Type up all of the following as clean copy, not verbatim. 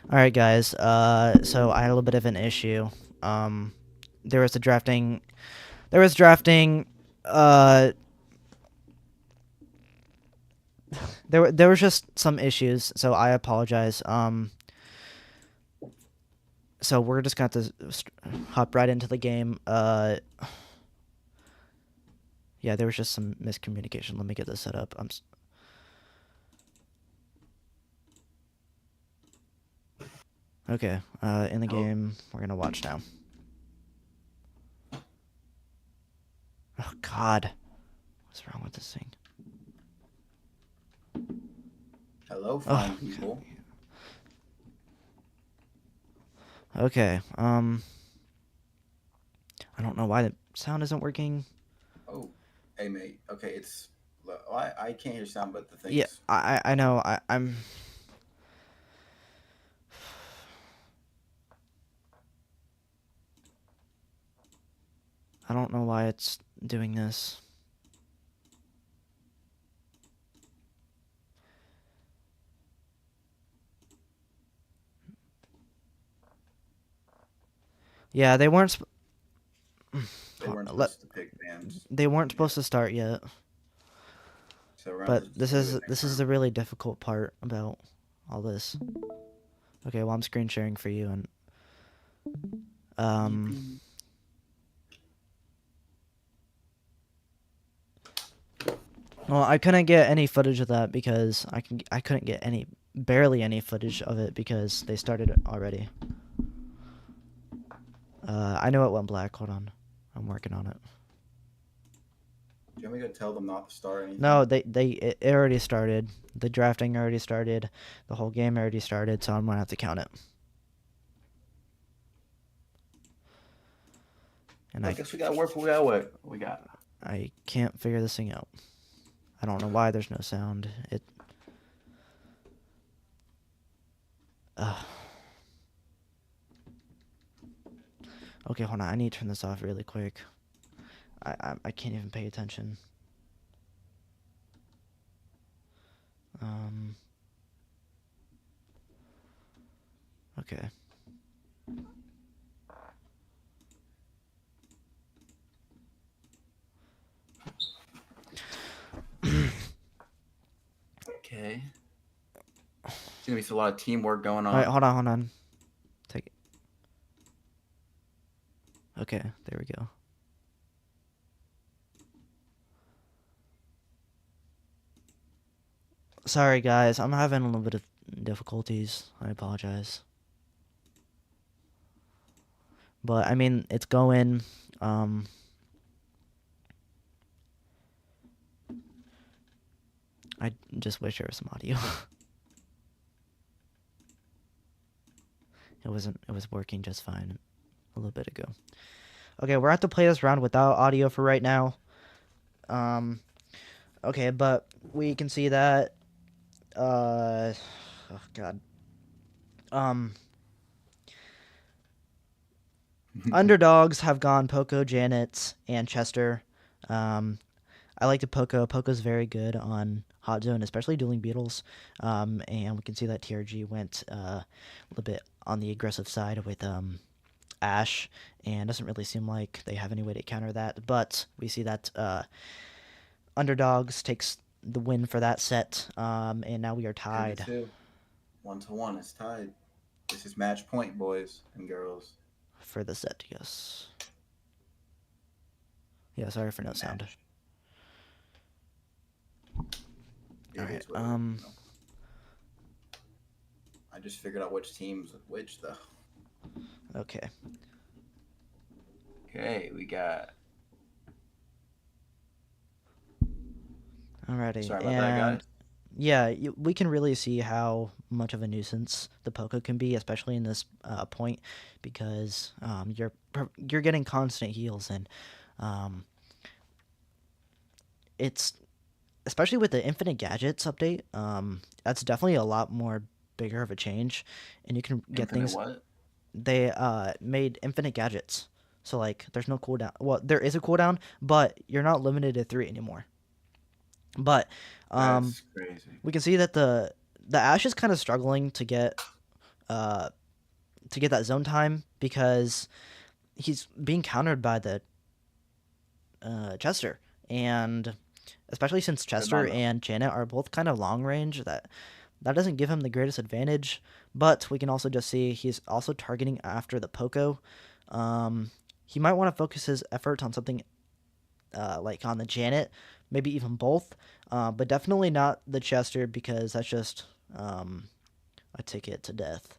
All right, guys. So I had a little bit of an issue. Um, there was a drafting. There was drafting. Uh, there was just some issues. So I apologize. So we're just gonna have to hop right into the game. Yeah, there was just some miscommunication. Let me get this set up. Okay. In the Hello. game, we're gonna watch now. Oh God, what's wrong with this thing? Hello, Oh, fine people. okay. I don't know why the sound isn't working. Oh, hey mate. Okay, it's. I can't hear sound, but the thing Yeah, is. I know. I'm. I don't know why it's doing this. Yeah, they weren't. They weren't Let supposed to pick bands they weren't yet, supposed to start yet. so we're gonna But just this do it is next this is round. the really difficult part about all this. Okay, well I'm screen sharing for you and um. Yippee. Well, I couldn't get any footage of that because I couldn't get any barely any footage of it because they started it already. I know it went black. Hold on, I'm working on it. Do you want me to tell them not to start anything? No, it already started. The drafting already started. The whole game already started, so I'm gonna have to count it. And I guess we gotta work with what we got. I can't figure this thing out. I don't know why there's no sound. Uh, okay, hold on. I need to turn this off really quick. I can't even pay attention. Um. Okay. Okay. It's gonna be a lot of teamwork going All right, on. hold on. Take it. Okay, there we go. Sorry, guys. I'm having a little bit of difficulties. I apologize. But I mean, it's going. Um. I just wish there was some audio. It wasn't. It was working just fine a little bit ago. Okay, we're at to play this round without audio for right now. Um. Okay, but we can see that. Oh God. Um. Underdogs have gone Poco, Janet, and Chester. Um. I like the Poco. Poco's very good on Hot Zone, especially dueling beetles. And we can see that TRG went a little bit on the aggressive side with Ash, and doesn't really seem like they have any way to counter that. But we see that Underdogs takes the win for that set, and now we are Two to tied two, 1-1. It's tied. This is match point, boys and girls. for the set. Yes. Yeah. Sorry for no sound. Match. All It right. is what it is. I just figured out which teams with which though. Okay. Okay, we got. Alrighty. Sorry about that, And guys. yeah, we can really see how much of a nuisance the Poco can be, especially in this point, because you're getting constant heals, and um, it's especially with the Infinite Gadgets update. That's definitely a lot more bigger of a change, and you can get Infinite things. what? They made Infinite Gadgets, so like there's no cooldown. Well, there is a cooldown, but you're not limited to 3 anymore. But That's crazy. we can see that the Ash is kind of struggling to get uh, to get that zone time because he's being countered by the Chester, and especially since Good Chester manga. and Janet are both kind of long range, that doesn't give him the greatest advantage. But we can also just see he's also targeting after the Poco. He might want to focus his efforts on something like on the Janet, maybe even both, but definitely not the Chester because that's just a ticket to death.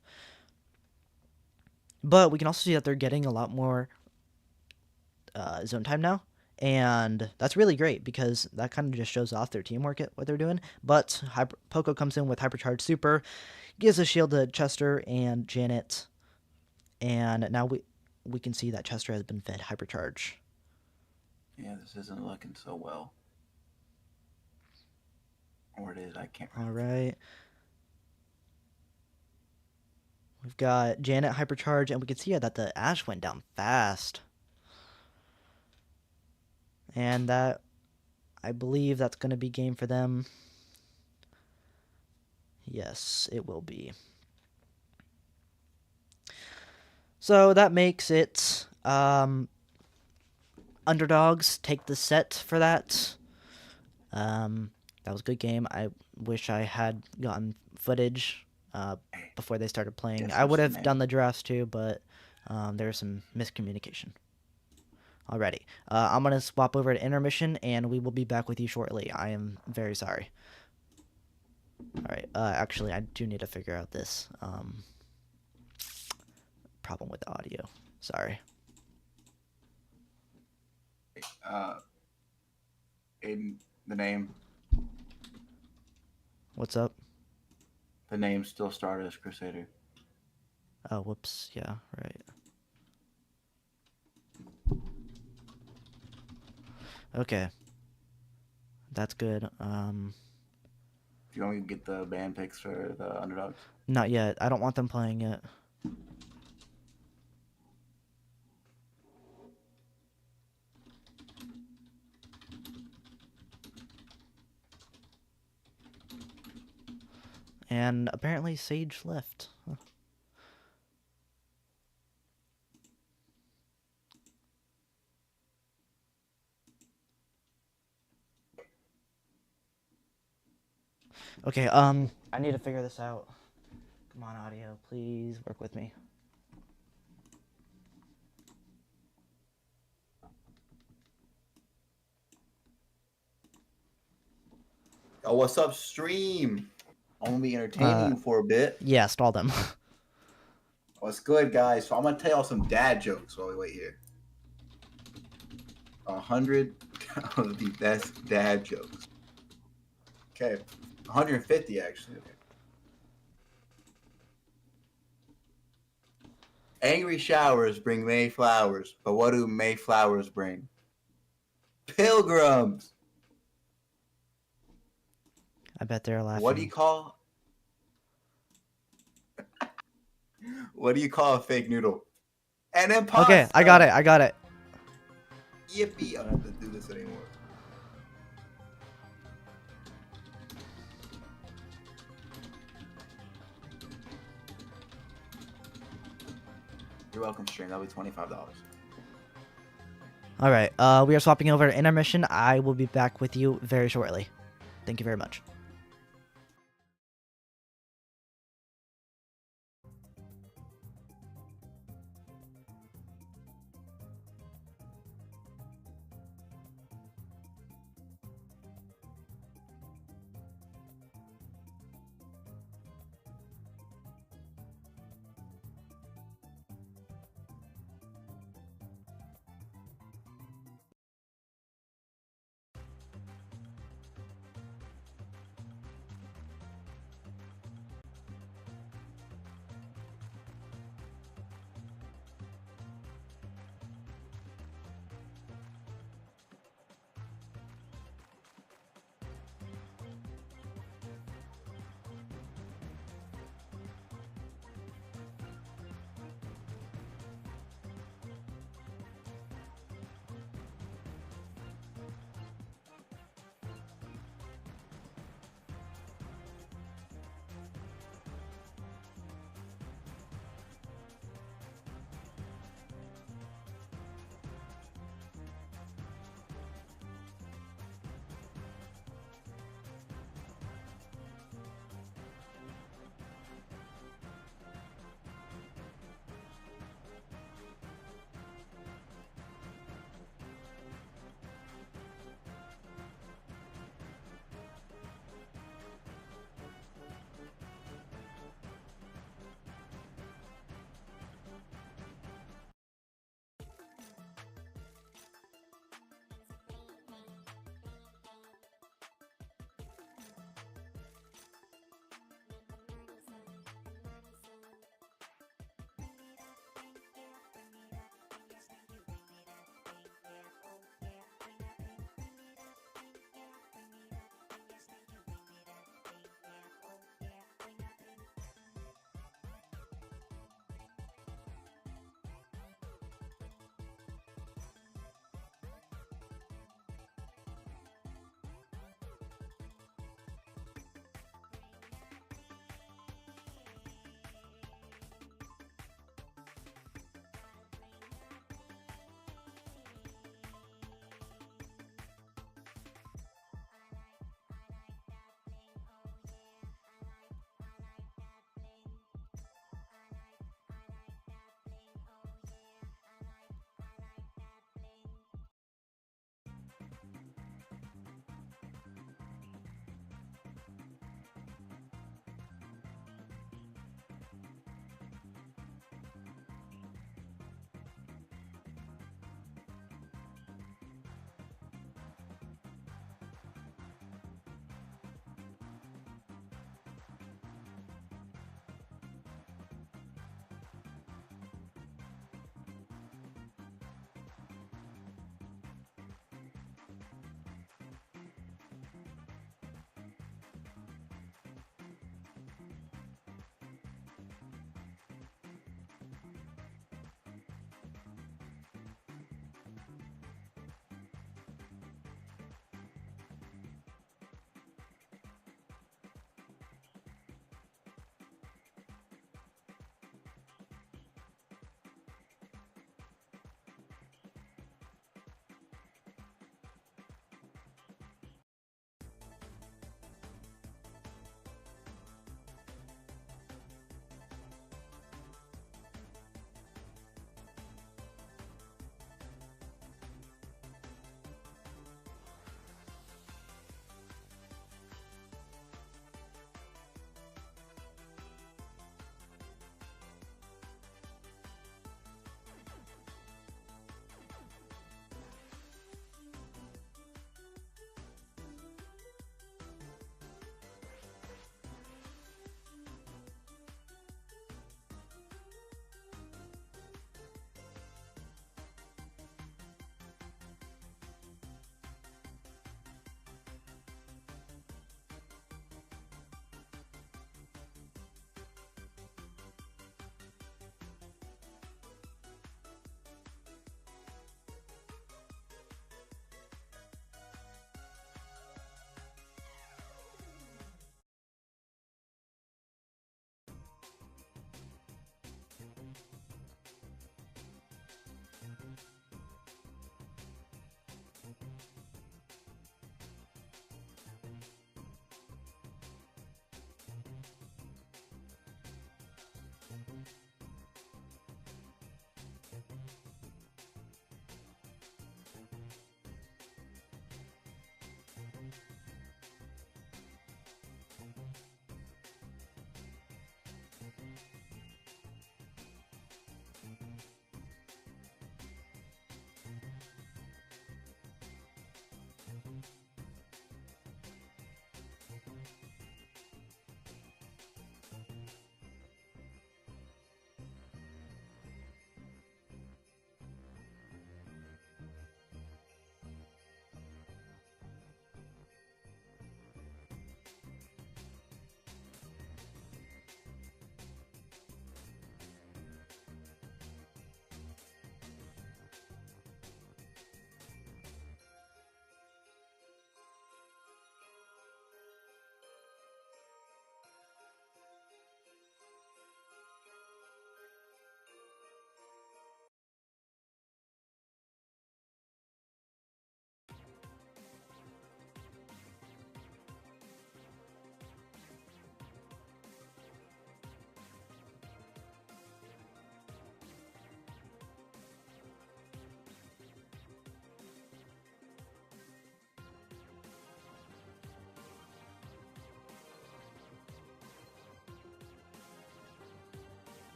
But we can also see that they're getting a lot more zone time now. And that's really great because that kind of just shows off their teamwork at what they're doing. But Poco comes in with Hypercharge Super, gives a shield to Chester and Janet, and now we can see that Chester has been fed Hypercharge. Yeah, this isn't looking so well. Or it is, I can't All remember. right. We've got Janet Hypercharge, and we can see that the Ash went down fast. And that, I believe that's going to be game for them. Yes, it will be. So that makes it underdogs take the set for that. That was a good game. I wish I had gotten footage before they started playing. Guess I who's would the have done name? the drafts too, but there was some miscommunication. Alrighty. I'm going to swap over to intermission, and we will be back with you shortly. I am very sorry. Alright, actually, I do need to figure out this problem with the audio. Sorry. Uh, Aiden, the name. What's up? The name still Stardust Crusader. Oh, whoops. Yeah, right. Okay. That's good. Do you want me to get the band picks for the underdogs? Not yet. I don't want them playing it. And apparently Sage left. Huh. Okay, I need to figure this out. Come on, audio, please work with me. Oh, what's up, stream? I'm gonna be entertaining you for a bit. Yeah, stall them. What's good, guys? So I'm gonna tell y'all some dad jokes while we wait here. 100 of the best dad jokes. Okay, 150 actually. Okay. Angry showers bring May flowers, but what do May flowers bring? Pilgrims. I bet they're What do you laughing. call? What do you call a fake noodle? An Okay, I got it. imposter. I got it. Yippee! I don't have to do this anymore. You're welcome, stream. That'll be $25. All right. We are swapping over to intermission. I will be back with you very shortly. Thank you very much.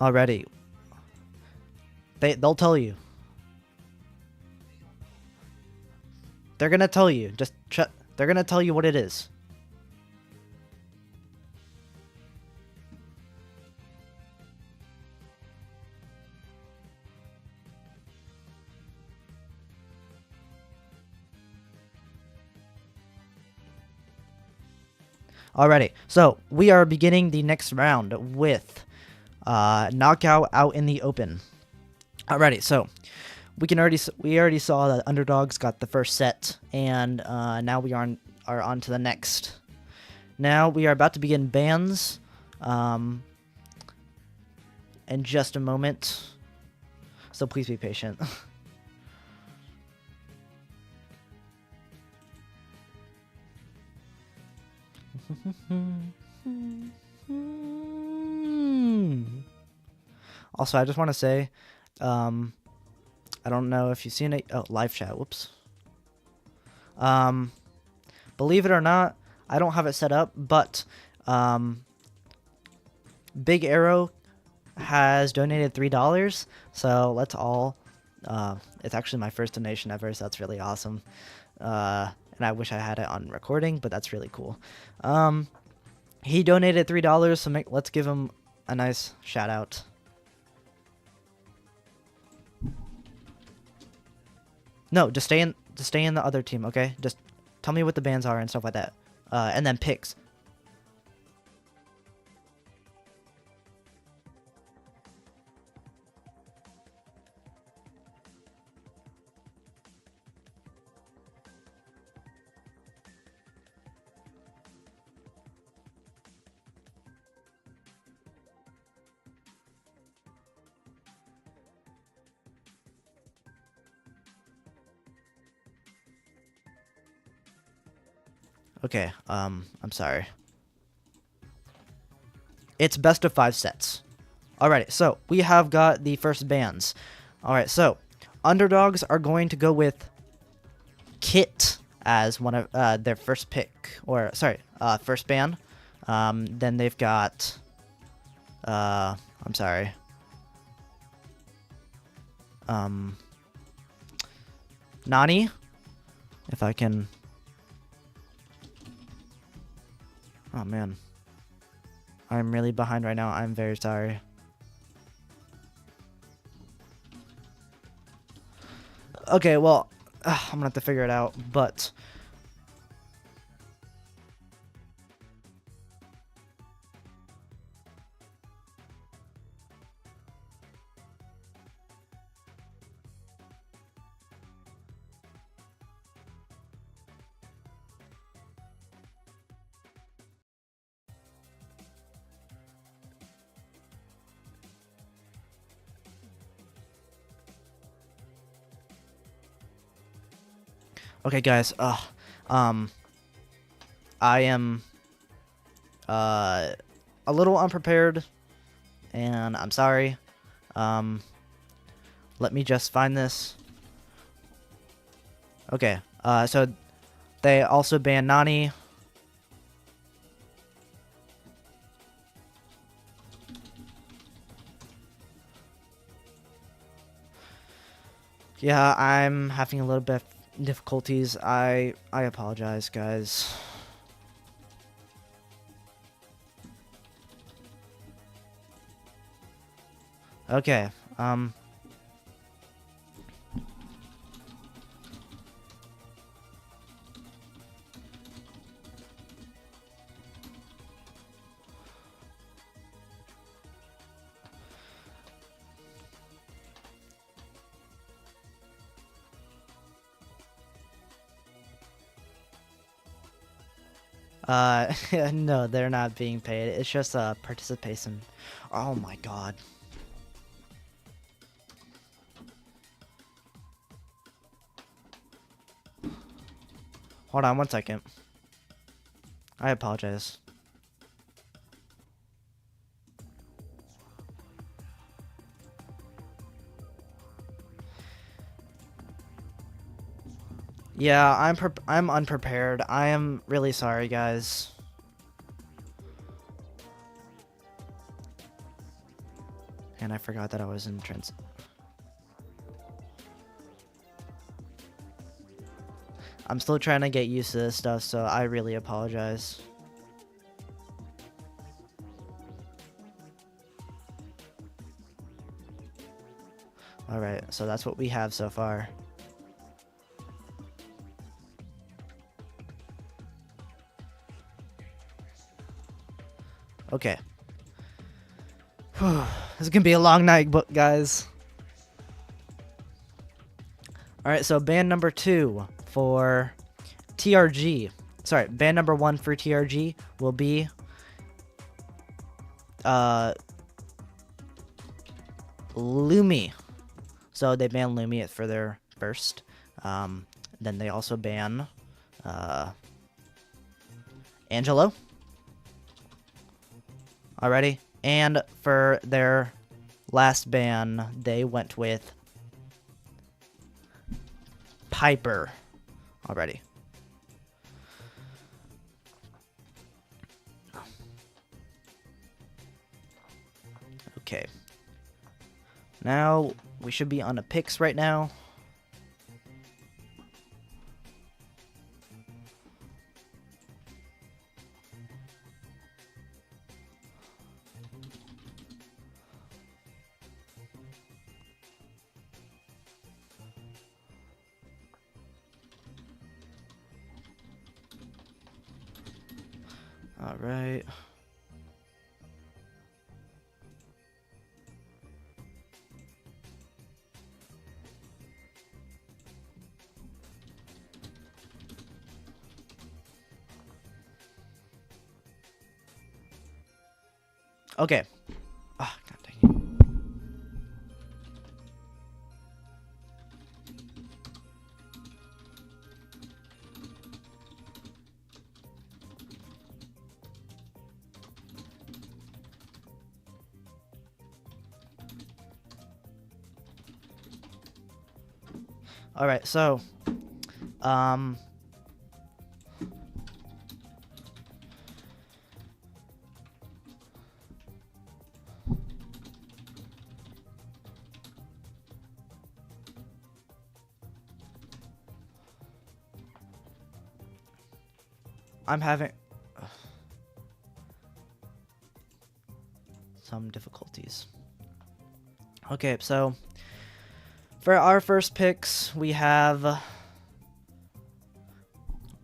Already. They'll tell you. They're gonna tell you. They're gonna tell you what it is. Alrighty, so we are beginning the next round with knockout out in the open. Alrighty, so we already saw that underdogs got the first set, and now we are on to the next. Now we are about to begin bans. In just a moment, so please be patient. Also, I just want to say, I don't know if you've seen it. Oh, live chat. Whoops. Believe it or not, I don't have it set up, but Big Arrow has donated $3, so let's all. It's actually my first donation ever, so that's really awesome. And I wish I had it on recording, but that's really cool. He donated $3, so let's give him a nice shout out. No, just stay in the other team, okay? Just tell me what the bans are and stuff like that. And then picks. Okay, I'm sorry. It's best of 5 sets. Alright, so we have got the first bans. Alright, so underdogs are going to go with Kit as one of their first pick, or sorry, first ban. Then they've got I'm sorry. Nani, if I can. Oh man, I'm really behind right now. I'm very sorry. Okay, well, I'm gonna have to figure it out, but okay, guys. I am a little unprepared, and I'm sorry. Let me just find this. Okay. So they also banned Nani. Yeah, I'm having a little bit of difficulties. I apologize, guys. Okay. No, they're not being paid. It's just a participation. Oh my god. Hold on 1 second. I apologize. Yeah, I'm unprepared. I am really sorry, guys. And I forgot that I was in trans. I'm still trying to get used to this stuff, so I really apologize. Alright, so that's what we have so far. Okay. This is gonna be a long night, guys. Alright, so band number 2 for TRG. Sorry, band number 1 for TRG will be Lumi. So they ban Lumi for their first. Then they also ban Angelo. Alrighty. And for their last ban, they went with Piper. Already. Okay. Now we should be on the picks right now. All right. Okay. Ah, God dang it. All right, so I'm having some difficulties. Okay, so for our first picks, we have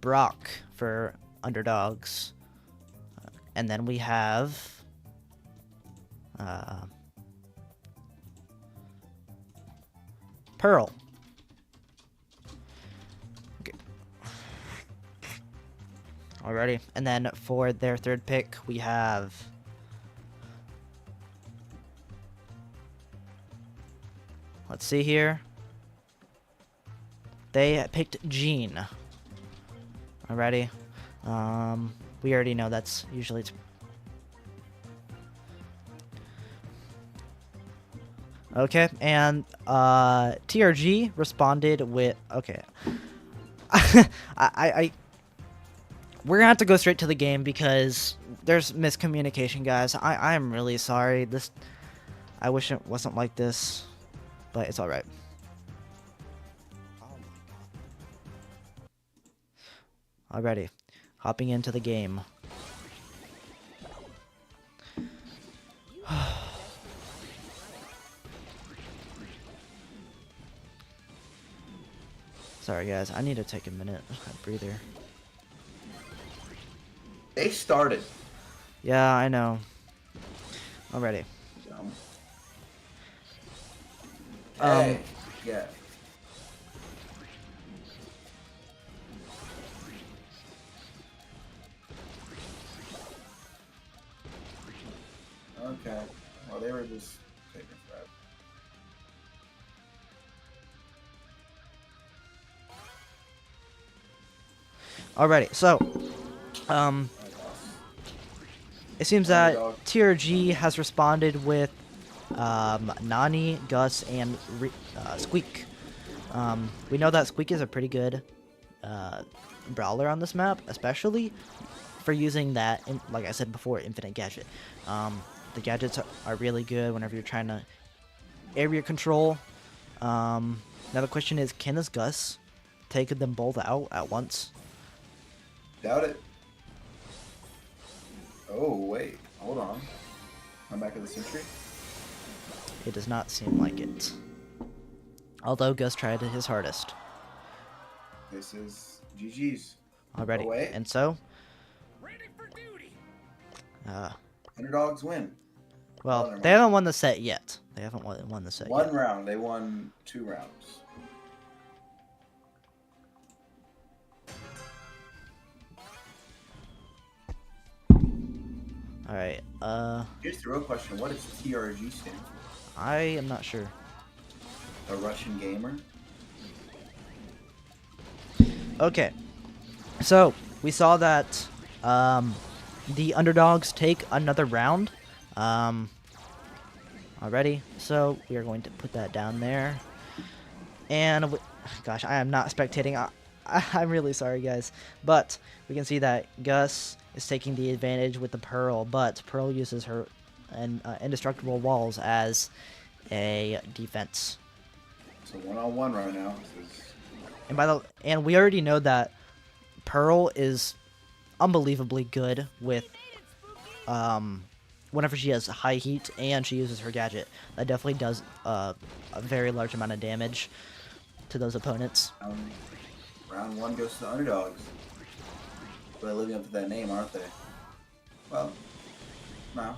Brock for underdogs. And then we have Pearl. Okay. Alrighty. And then for their third pick, we have let's see here. They picked Jean. Alrighty. We already know that's usually okay, and TRG responded with okay. We're gonna have to go straight to the game because there's miscommunication, guys. I am really sorry. I wish it wasn't like this, but it's all right. Alrighty, hopping into the game. Sorry, guys. I need to take a minute. A breather. They started. Yeah, I know. Already. Hey, yeah. Okay. Well, they were just taking forever. Alrighty, so, it seems that TRG has responded with, Nani, Gus, and Squeak. We know that Squeak is a pretty good, brawler on this map, especially for using that, like I said before, Infinite Gadget. The gadgets are really good whenever you're trying to area control. Now the question is, can this Gus take them both out at once? Doubt it. Oh, wait. Hold on. I'm back at the century. It does not seem like it. Although Gus tried his hardest. This is GG's. Already. Oh, wait. And so, uh, Underdogs win. well, never they mind. haven't won the set yet. They haven't won the set One yet. round. They won 2 rounds. Alright, Here's the real question. What does TRG stand for? I am not sure. A Russian gamer? Okay, so we saw that the underdogs take another round already. So we are going to put that down there. And gosh, I am not spectating. I'm really sorry, guys. But we can see that Gus is taking the advantage with the Pearl, but Pearl uses her indestructible walls as a defense. It's a one-on-one right now. This is... And we already know that Pearl is unbelievably good with whenever she has high heat and she uses her gadget. That definitely does a very large amount of damage to those opponents. Round 1 goes to the underdogs. They're living up to that name, aren't they? Well, no.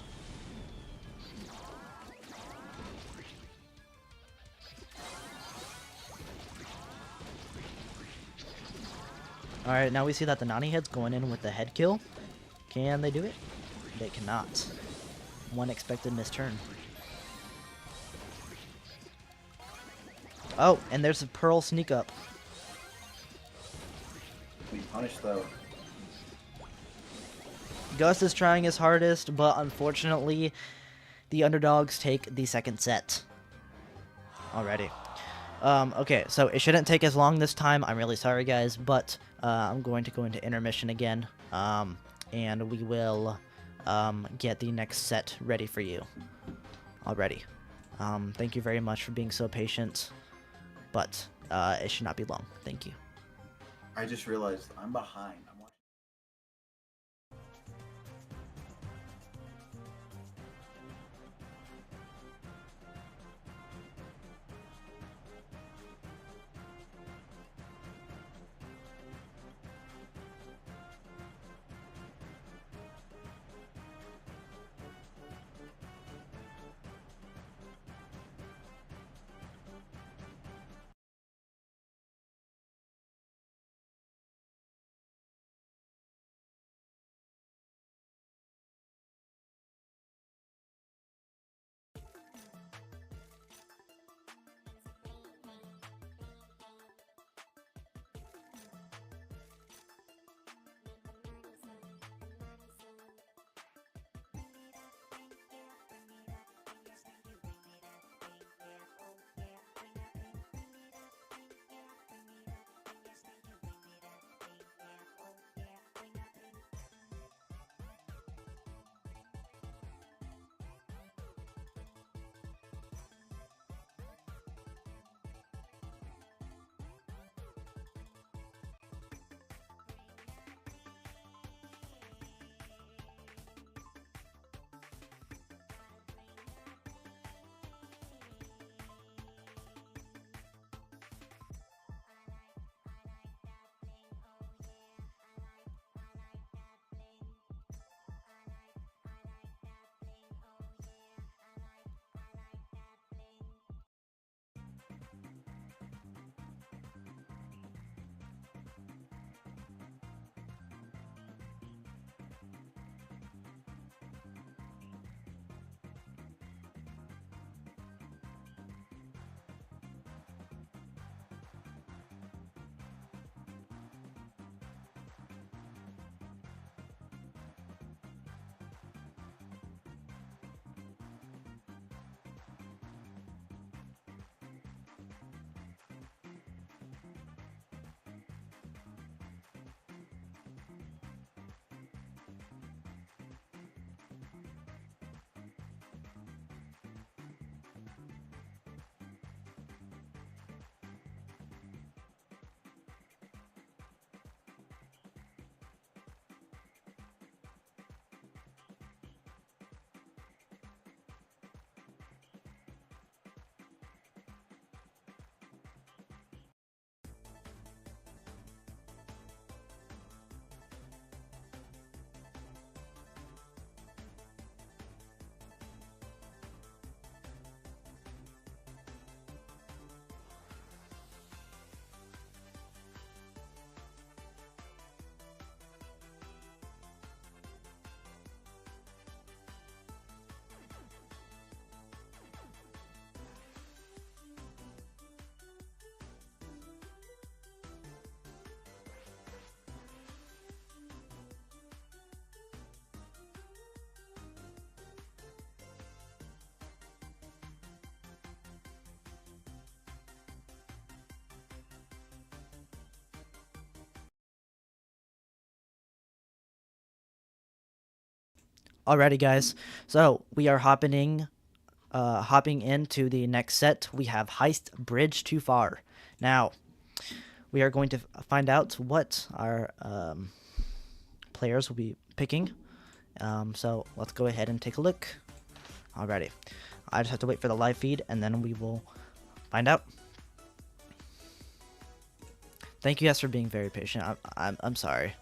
Alright, now we see that the Nani head's going in with the head kill. Can they do it? They cannot. One expected misturn. Oh, and there's a Pearl sneak up. We punished though. Gus is trying his hardest, but unfortunately, the underdogs take the second set. Already. Okay, so it shouldn't take as long this time. I'm really sorry, guys, but I'm going to go into intermission again, and we will get the next set ready for you already. Thank you very much for being so patient, but it should not be long. Thank you. I just realized I'm behind. Alrighty, guys. So we are hopping into the next set. We have Heist Bridge Too Far. Now we are going to find out what our players will be picking. So let's go ahead and take a look. Alrighty. I just have to wait for the live feed, and then we will find out. Thank you guys for being very patient. I'm sorry.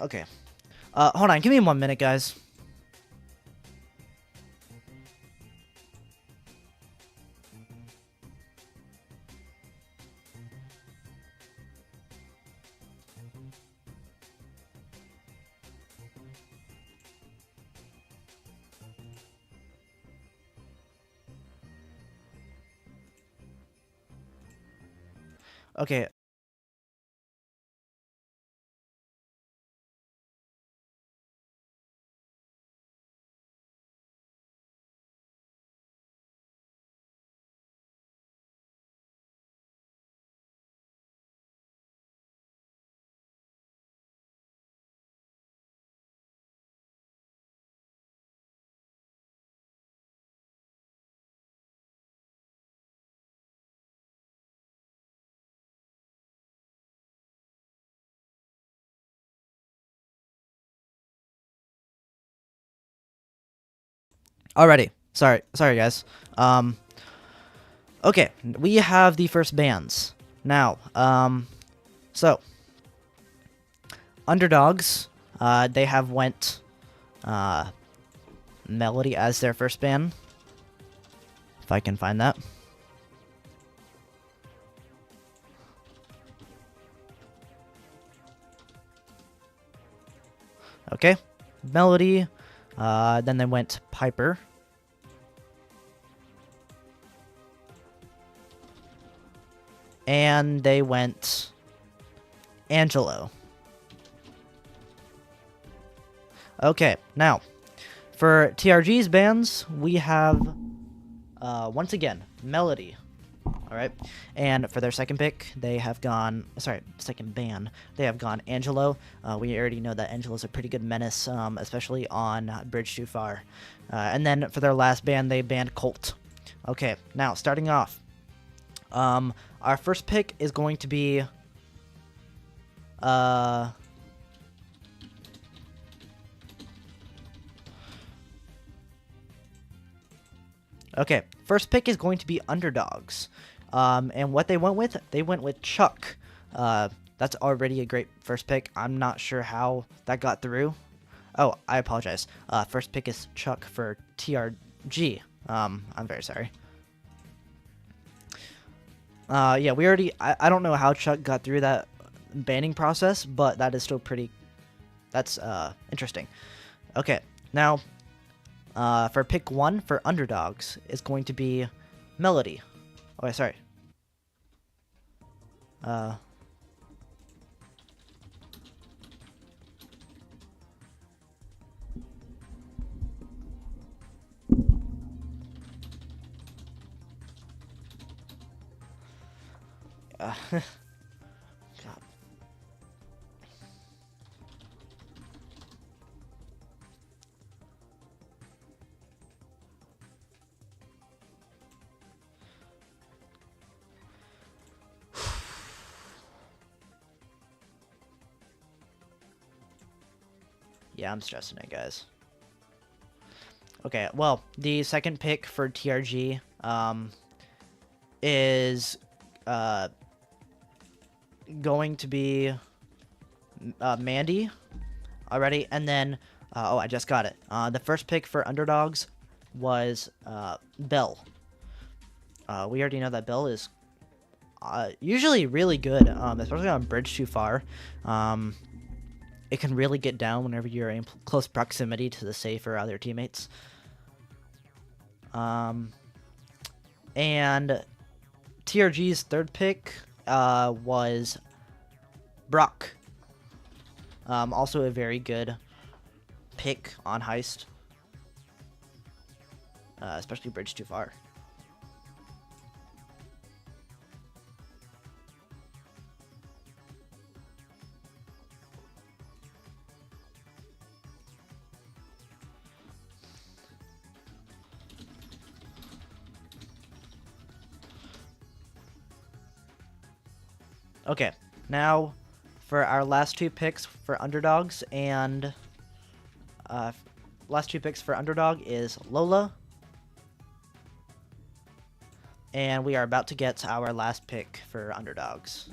Okay. Hold on. Give me 1 minute, guys. Okay. Alrighty. Sorry, guys. Okay. We have the first bands now. So underdogs. They have went Melody as their first band. If I can find that. Okay. Melody. Then they went Piper. And they went Angelo. Okay, now, for TRG's bands, we have, once again, Melody. Alright, and for their second pick, they have gone, second band, they have gone Angelo. We already know that Angelo's a pretty good menace, especially on Bridge Too Far. And then for their last band, they banned Colt. Okay, now, starting off, our first pick is going to be, okay, first pick is going to be Underdogs. And what they went with Chuck. That's already a great first pick. I'm not sure how that got through. Oh, I apologize. First pick is Chuck for TRG. I'm very sorry. Yeah, we already... I don't know how Chuck got through that banning process, but that is still pretty... That's interesting. Okay, now... for pick 1 for Underdogs is going to be Melody. Oh, sorry. God. Yeah, I'm stressing it, guys. Okay, well, the second pick for TRG is going to be Mandy already, and then oh, I just got it. The first pick for Underdogs was Bell. We already know that Bell is usually really good, especially on Bridge Too Far. it can really get down whenever you're in close proximity to the safe or other teammates. And TRG's third pick was Brock. Also a very good pick on Heist. Especially Bridge Too Far. Okay, now for our last two picks for underdogs, and last two picks for underdog is Lola, and we are about to get our last pick for underdogs.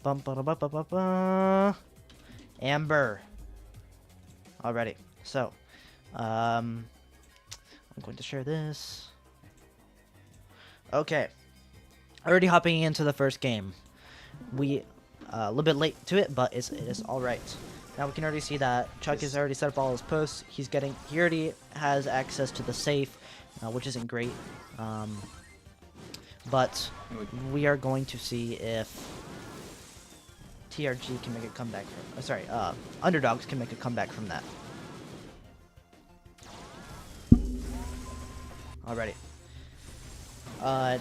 Bum, ba, da, ba, ba, ba, ba. Amber. Alrighty. So, I'm going to share this. Okay. Already hopping into the first game. We a little bit late to it, but it is all right. Now we can already see that Chuck has already set up all his posts. He already has access to the safe, which isn't great. But we are going to see if TRG can make a comeback from. Underdogs can make a comeback from that. Alrighty.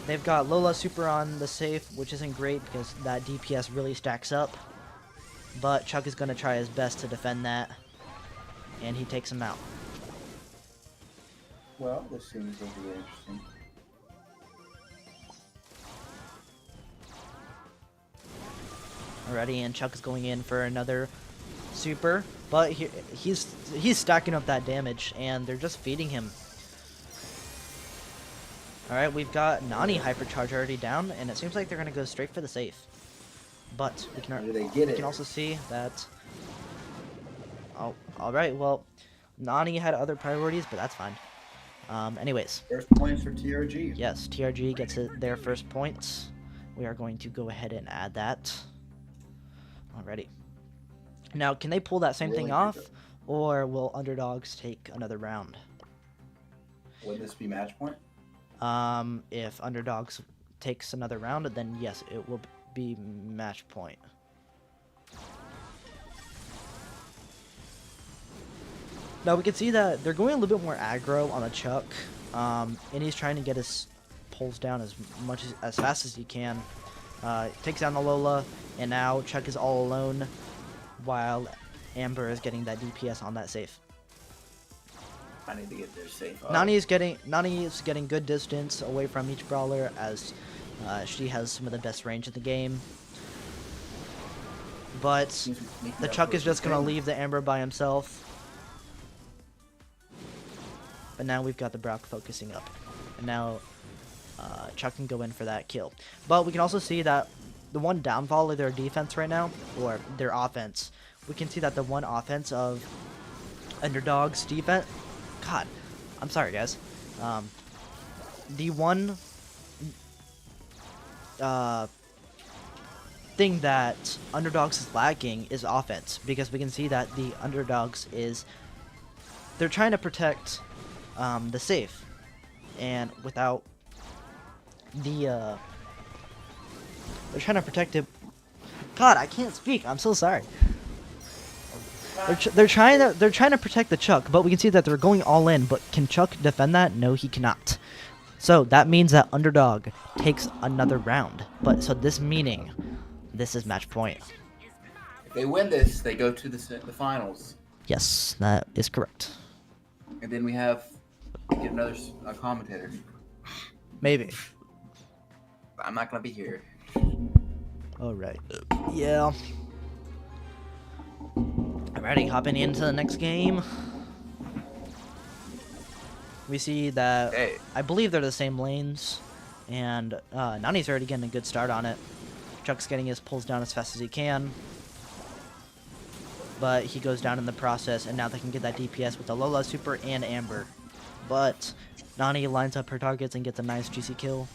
They've got Lola super on the safe, which isn't great because that DPS really stacks up. But Chuck is going to try his best to defend that, and he takes him out. Well, this seems to be interesting. Alrighty, and Chuck is going in for another super, but he's stacking up that damage, and they're just feeding him. Alright, we've got Nani Hypercharge already down, and it seems like they're going to go straight for the safe. But we can also see that... Oh, alright, well, Nani had other priorities, but that's fine. Anyways. First points for TRG. Yes, TRG gets their first points. We are going to go ahead and add that. Alrighty. Now, can they pull that same thing off, or will underdogs take another round? Would this be match point? If underdogs takes another round, then yes, it will be match point. Now we can see that they're going a little bit more aggro on the Chuck, and he's trying to get his pulls down as fast as he can. Takes down the Lola, and now Chuck is all alone, while Amber is getting that DPS on that safe. I need to get their safe. Nani is getting good distance away from each brawler, as she has some of the best range in the game. But the Chuck is just gonna leave the Amber by himself. But now we've got the Brock focusing up, and now Chuck can go in for that kill. But we can also see that the one downfall of their defense right now, or their offense, we can see that the one offense of underdogs defense. God, I'm sorry, guys. The one thing that underdogs is lacking is offense, because we can see that the underdogs they're trying to protect the safe, and without they're trying to protect it. God, I can't speak. I'm so sorry. They're trying to protect the Chuck, but we can see that they're going all in. But can Chuck defend that? No, he cannot. So that means that underdog takes another round. But so this meaning, this is match point. If they win this, they go to the finals. Yes, that is correct. And then we get another commentator. Maybe. I'm not gonna be here. All right. Yeah. Alrighty, hopping into the next game. We see that I believe they're the same lanes, and Nani's already getting a good start on it. Chuck's getting his pulls down as fast as he can. but he goes down in the process, and now they can get that DPS with the Lola Super and Amber. But Nani lines up her targets and gets a nice juicy kill.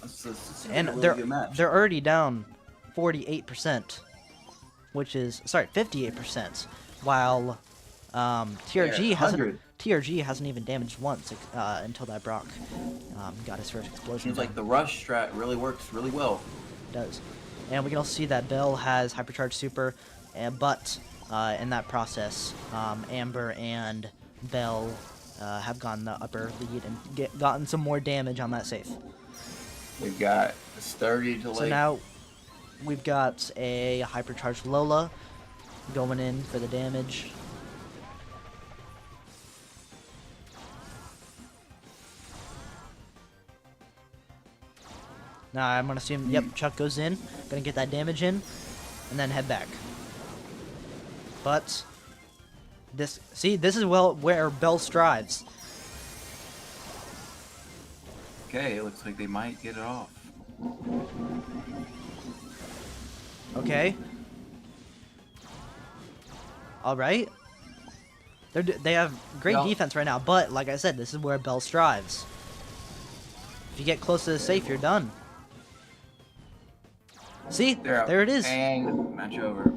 This seems like And a really good match. they're already down 48%, which is, sorry, 58%, while TRG hasn't even damaged once until that Brock got his first explosion. Seems like the rush strat really works really well. It does. And we can also see that Bell has hypercharged super, but in that process, Amber and Bell have gotten the upper lead and gotten some more damage on that safe. We've got the sturdy to So now we've got a hypercharged Lola going in for the damage. Now I'm gonna assume, yep, Chuck goes in, gonna get that damage in, and then head back. But this is where Bell strives. Okay, it looks like they might get it off. Okay. All right. They have great defense right now, but like I said, this is where Bell strives. If you get close to the safe, you're done. See, there it is. And match over.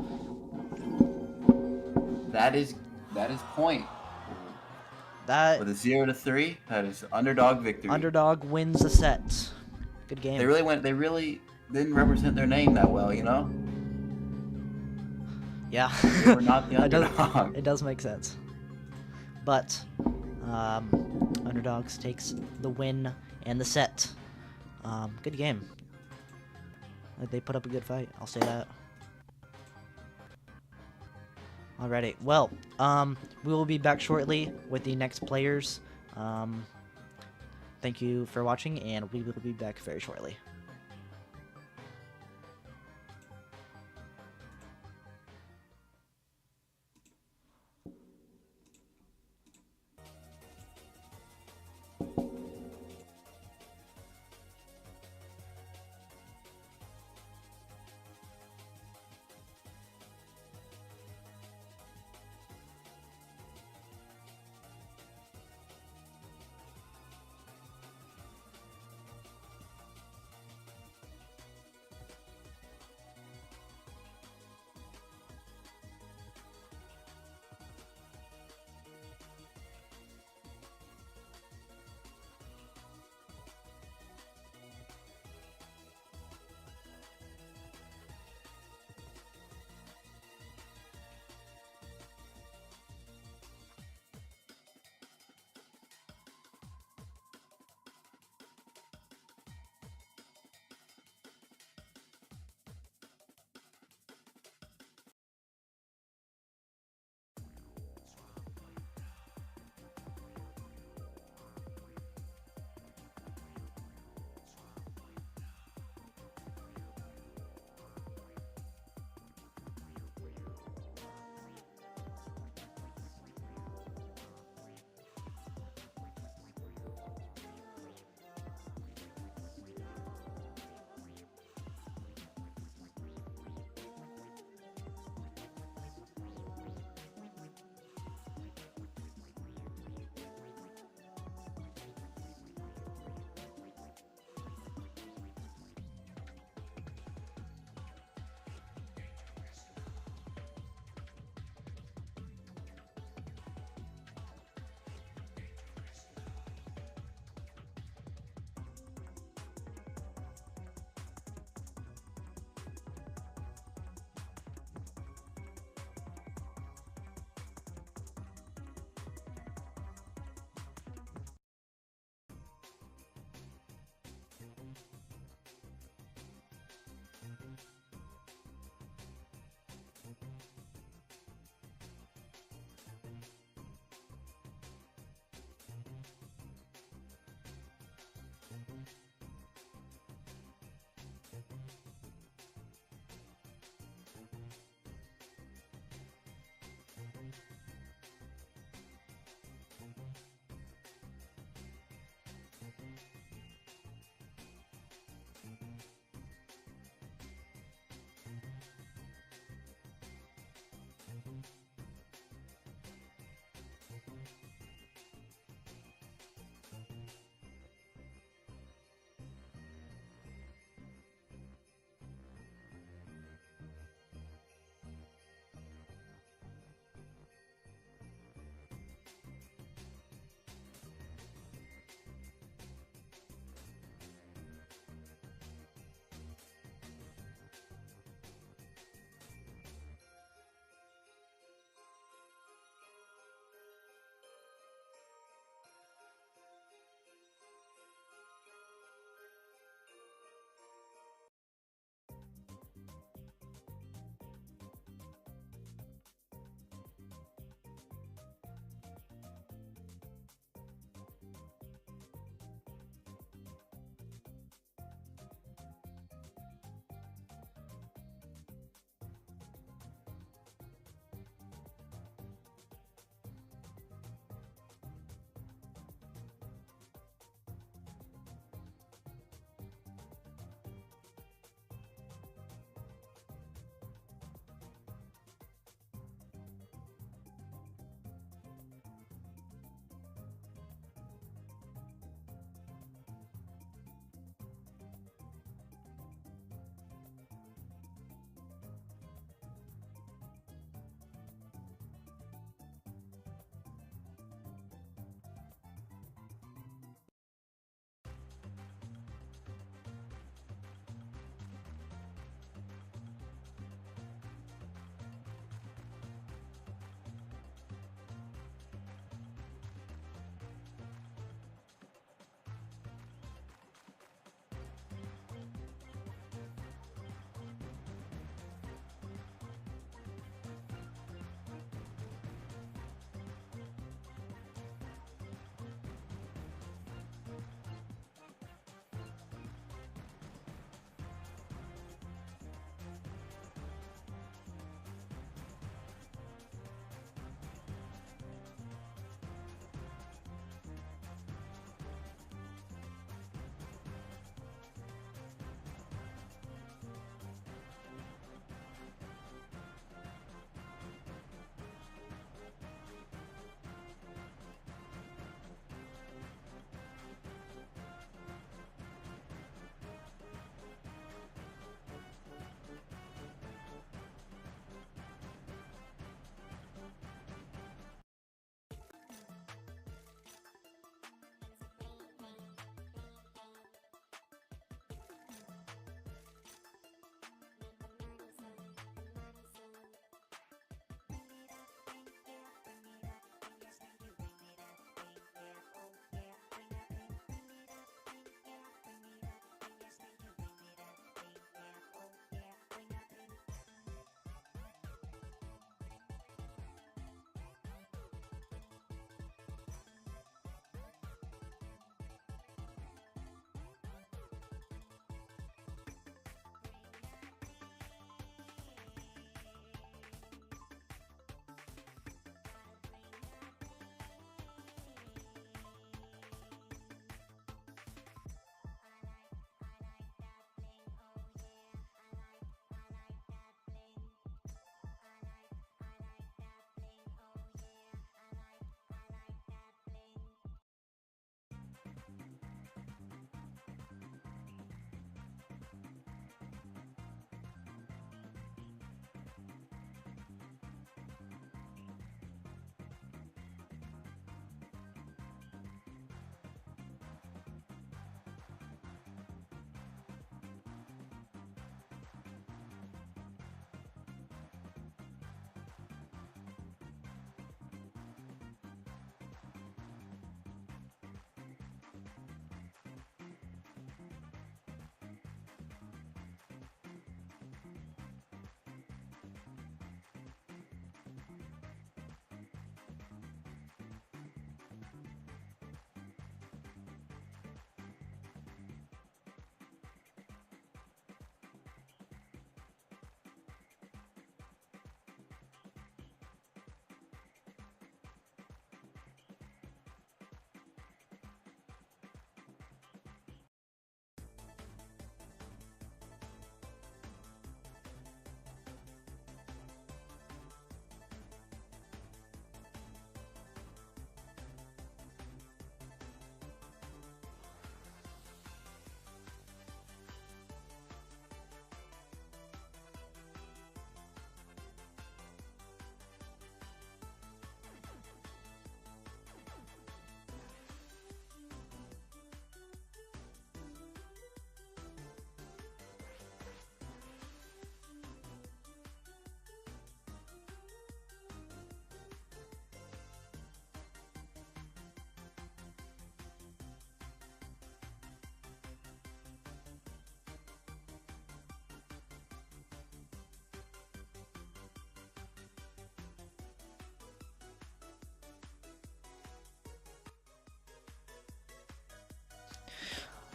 That is point. That with a 0-3, that is underdog victory. Underdog wins the set. Good game. They really didn't represent their name that well, you know? Yeah. They were not the underdog. It does make sense. But Underdogs takes the win and the set. Good game. They put up a good fight, I'll say that. Alrighty, well, we will be back shortly with the next players. Thank you for watching, and we will be back very shortly.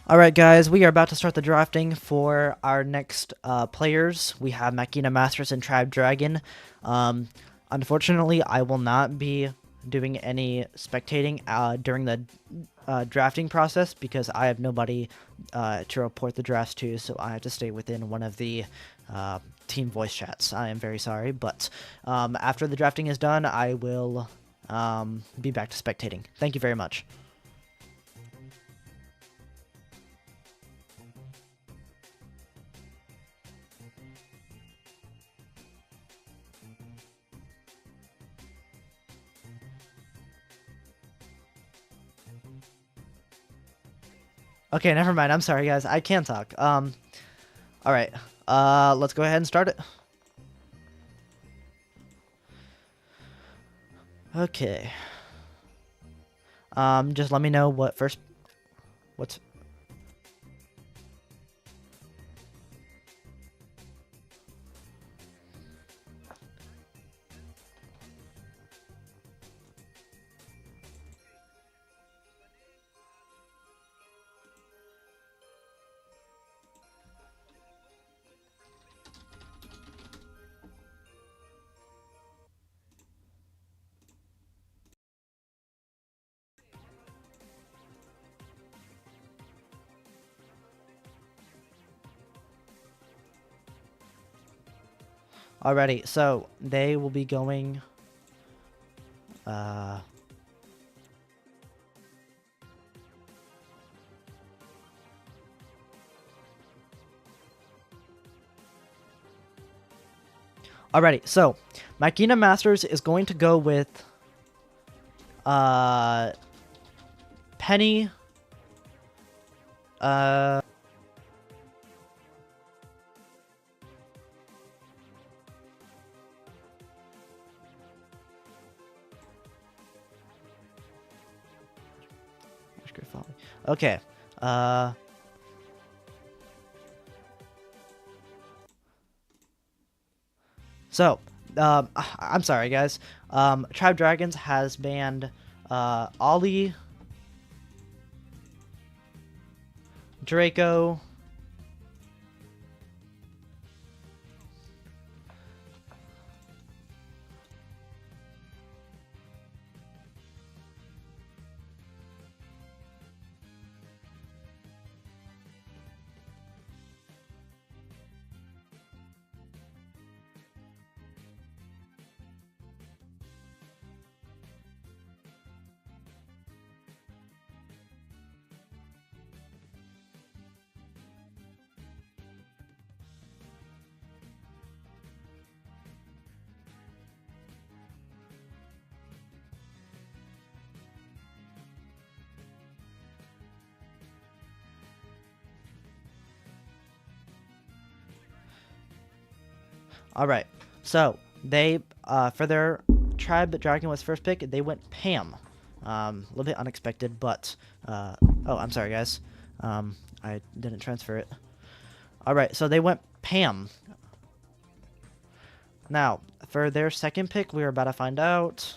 All right, guys, we are about to start the drafting for our next players. We have Machina Masters and Tribe Dragon. Um, Unfortunately, I will not be doing any spectating during the drafting process because I have nobody to report the drafts to, so I have to stay within one of the team voice chats. I am very sorry, but after the drafting is done, I will be back to spectating. Thank you very much. Okay, never mind. I'm sorry, guys. I can talk. All right. Let's go ahead and start it. Okay. Just let me know what's. Alrighty, so they will be going. Uh. Alrighty, so Machina Masters is going to go with uh Penny. Uh. Okay. Uh. So, I'm sorry, guys. Tribe Dragons has banned Ollie, Draco, All right. So they for their tribe dragon was first pick. They went Pam. A little bit unexpected, but oh, I'm sorry, guys. I didn't transfer it. All right. So they went Pam. Now for their second pick, we are about to find out.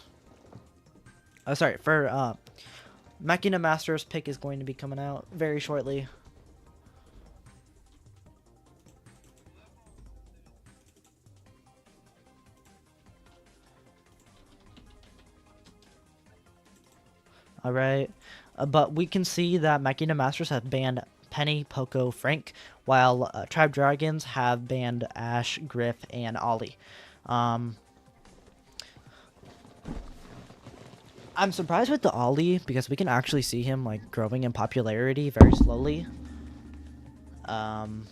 Oh, sorry. For Machina Master's pick is going to be coming out very shortly. All right. But we can see that Machina Masters have banned Penny, Poco, Frank, while Tribe Dragons have banned Ash, Griff, and Ollie. I'm surprised with the Ollie because we can actually see him like growing in popularity very slowly. Um,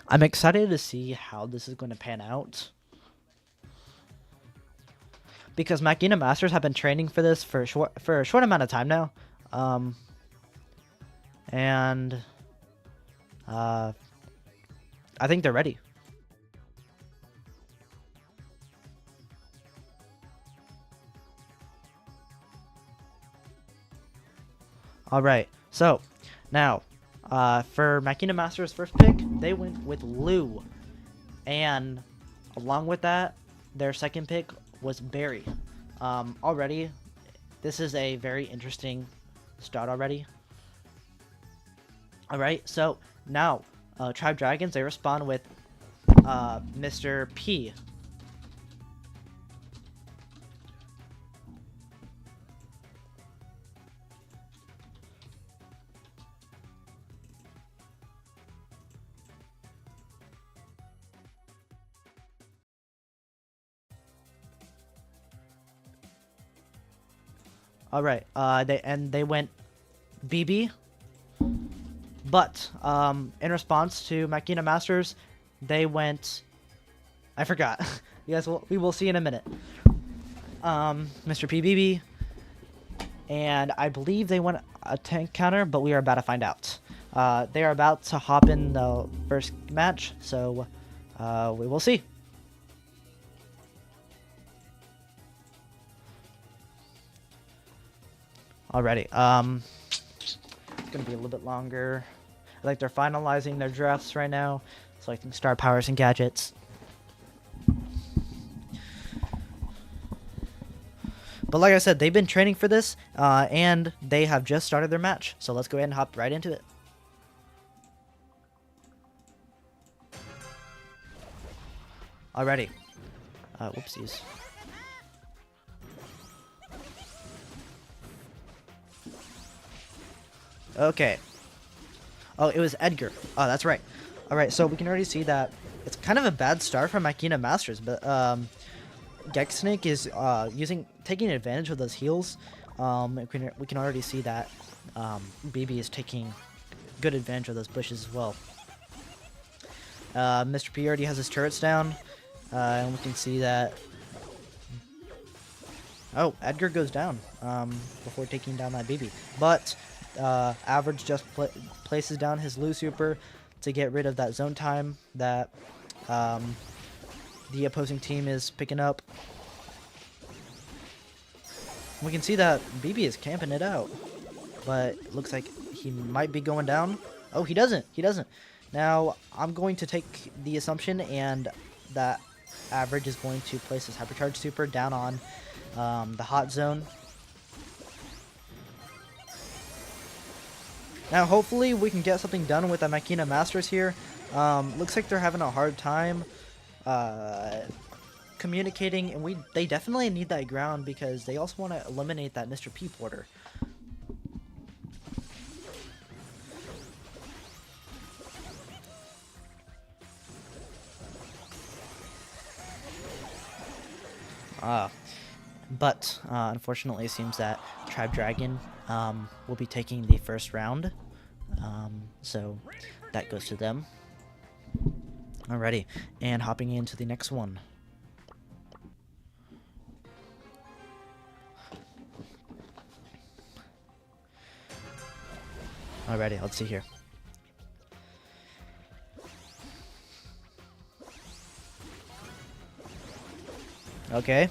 I'm excited to see how this is going to pan out. Because Machina Masters have been training for this for a short amount of time now. And I think they're ready. All right. So now, for Machina Master's first pick, they went with Lou. And along with that, their second pick was Barry. Already, this is a very interesting start already. Alright, so now, Tribe Dragons, they respond with Mr. P. Alright, they went BB. But in response to Machina Masters, they went. I forgot. We will see in a minute. Mr. PBB, and I believe they went a tank counter, but we are about to find out. They are about to hop in the first match, so we will see. Alrighty. It's gonna be a little bit longer. I think they're finalizing their drafts right now, selecting star powers and gadgets. But like I said, they've been training for this, and they have just started their match. So let's go ahead and hop right into it. Alrighty. Whoopsies. Okay. Oh, it was Edgar. Oh, that's right. Alright, so we can already see that it's kind of a bad start for Machina Masters, but Gexsnake is taking advantage of those heals. We can already see that BB is taking good advantage of those bushes as well. Mr. P already has his turrets down, and we can see that. Oh, Edgar goes down before taking down that BB, but Average just places down his Lu Super to get rid of that zone time that the opposing team is picking up. We can see that BB is camping it out, but it looks like he might be going down. Oh, he doesn't. He doesn't. Now, I'm going to take the assumption and that Average is going to place his Hypercharge Super down on the hot zone. Now, hopefully, we can get something done with the Machina Masters here. Looks like they're having a hard time communicating, and they definitely need that ground because they also want to eliminate that Mr. P Porter. But unfortunately, it seems that Tribe Dragon will be taking the first round, so that goes to them. Alrighty, and hopping into the next one. Alrighty, let's see here. Okay.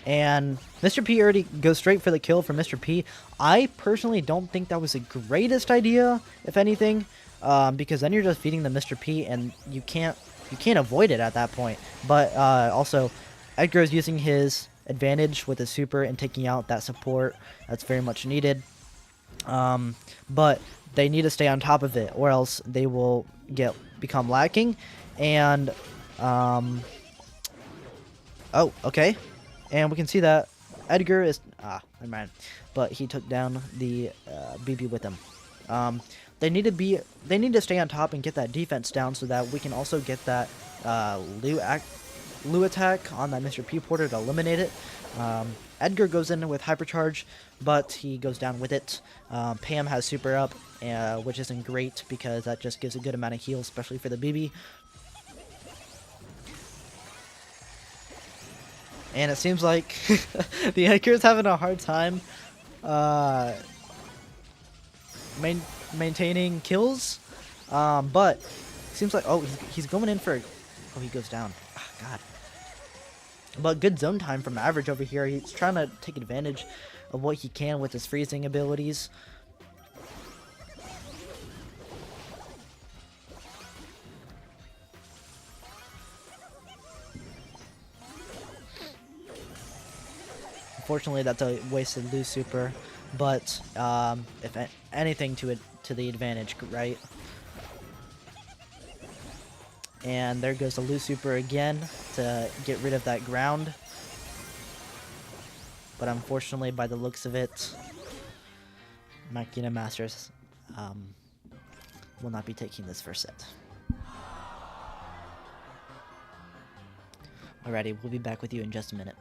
And Mr. P already goes straight for the kill for Mr. P. I personally don't think that was the greatest idea, if anything, because then you're just feeding the Mr. P, and you can't avoid it at that point. But also, Edgar is using his advantage with his super and taking out that support that's very much needed. But they need to stay on top of it, or else they will become lacking. And oh, okay. And we can see that Edgar is never mind, but he took down the BB with him. They need to stay on top and get that defense down so that we can also get that Lu attack on that Mr. P Porter to eliminate it. Edgar goes in with Hypercharge, but he goes down with it. Pam has super up, which isn't great because that just gives a good amount of heal, especially for the BB. And it seems like the Edgar's having a hard time maintaining kills. But it seems like, oh, he's going in for, oh, he goes down. Oh, God. But good zone time from Average over here. He's trying to take advantage of what he can with his freezing abilities. Unfortunately, that's a wasted lose super, but if anything to the advantage, right? And there goes the lose super again to get rid of that ground. But unfortunately, by the looks of it, Makina Masters will not be taking this first set. Alrighty, we'll be back with you in just a minute.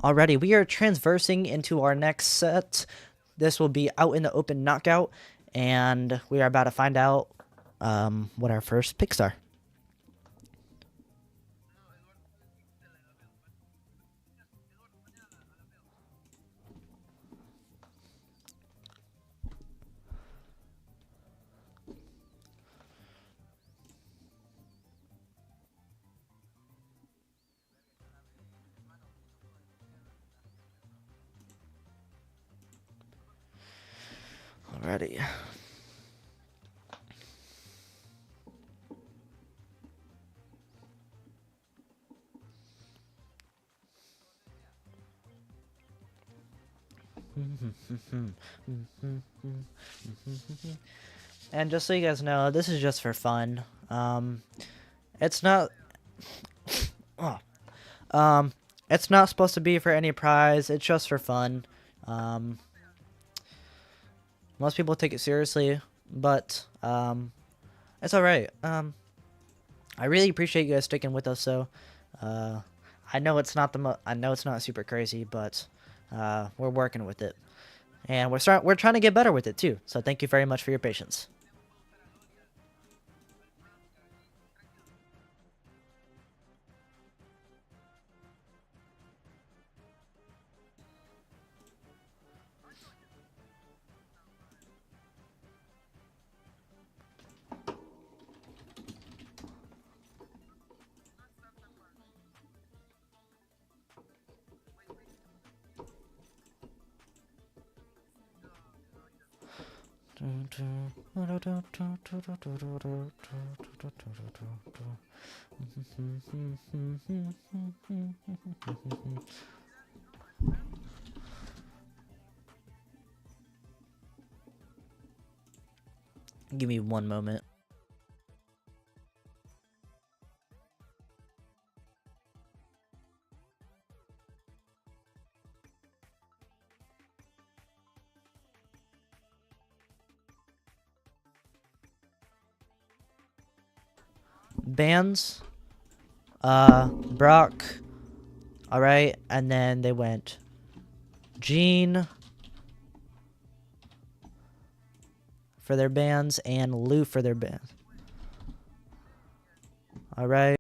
Alrighty, we are transversing into our next set. This will be out in the open knockout, and we are about to find out what our first picks are. Alrighty. And just so you guys know, this is just for fun. It's not. Oh, it's not supposed to be for any prize. It's just for fun. Um, Most people take it seriously, but it's all right. I really appreciate you guys sticking with us. So, I know it's not I know it's not super crazy, but we're working with it, and we're trying to get better with it too. So thank you very much for your patience. Give me one moment. Bands, Brock, all right, and then they went Gene for their bands and Lou for their bands. All right.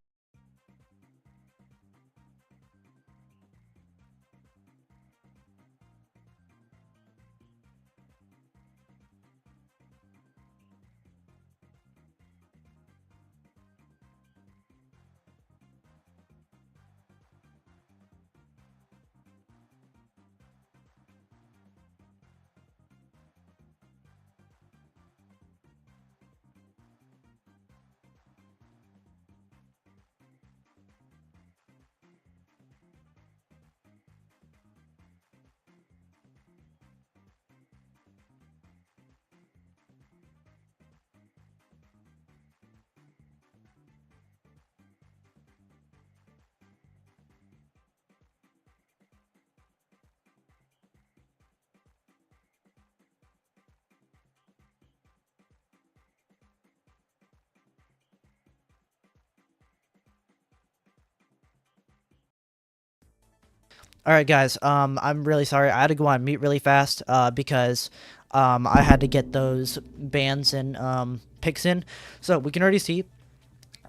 All right, guys. I'm really sorry. I had to go on mute really fast. Because I had to get those bands and picks in. So we can already see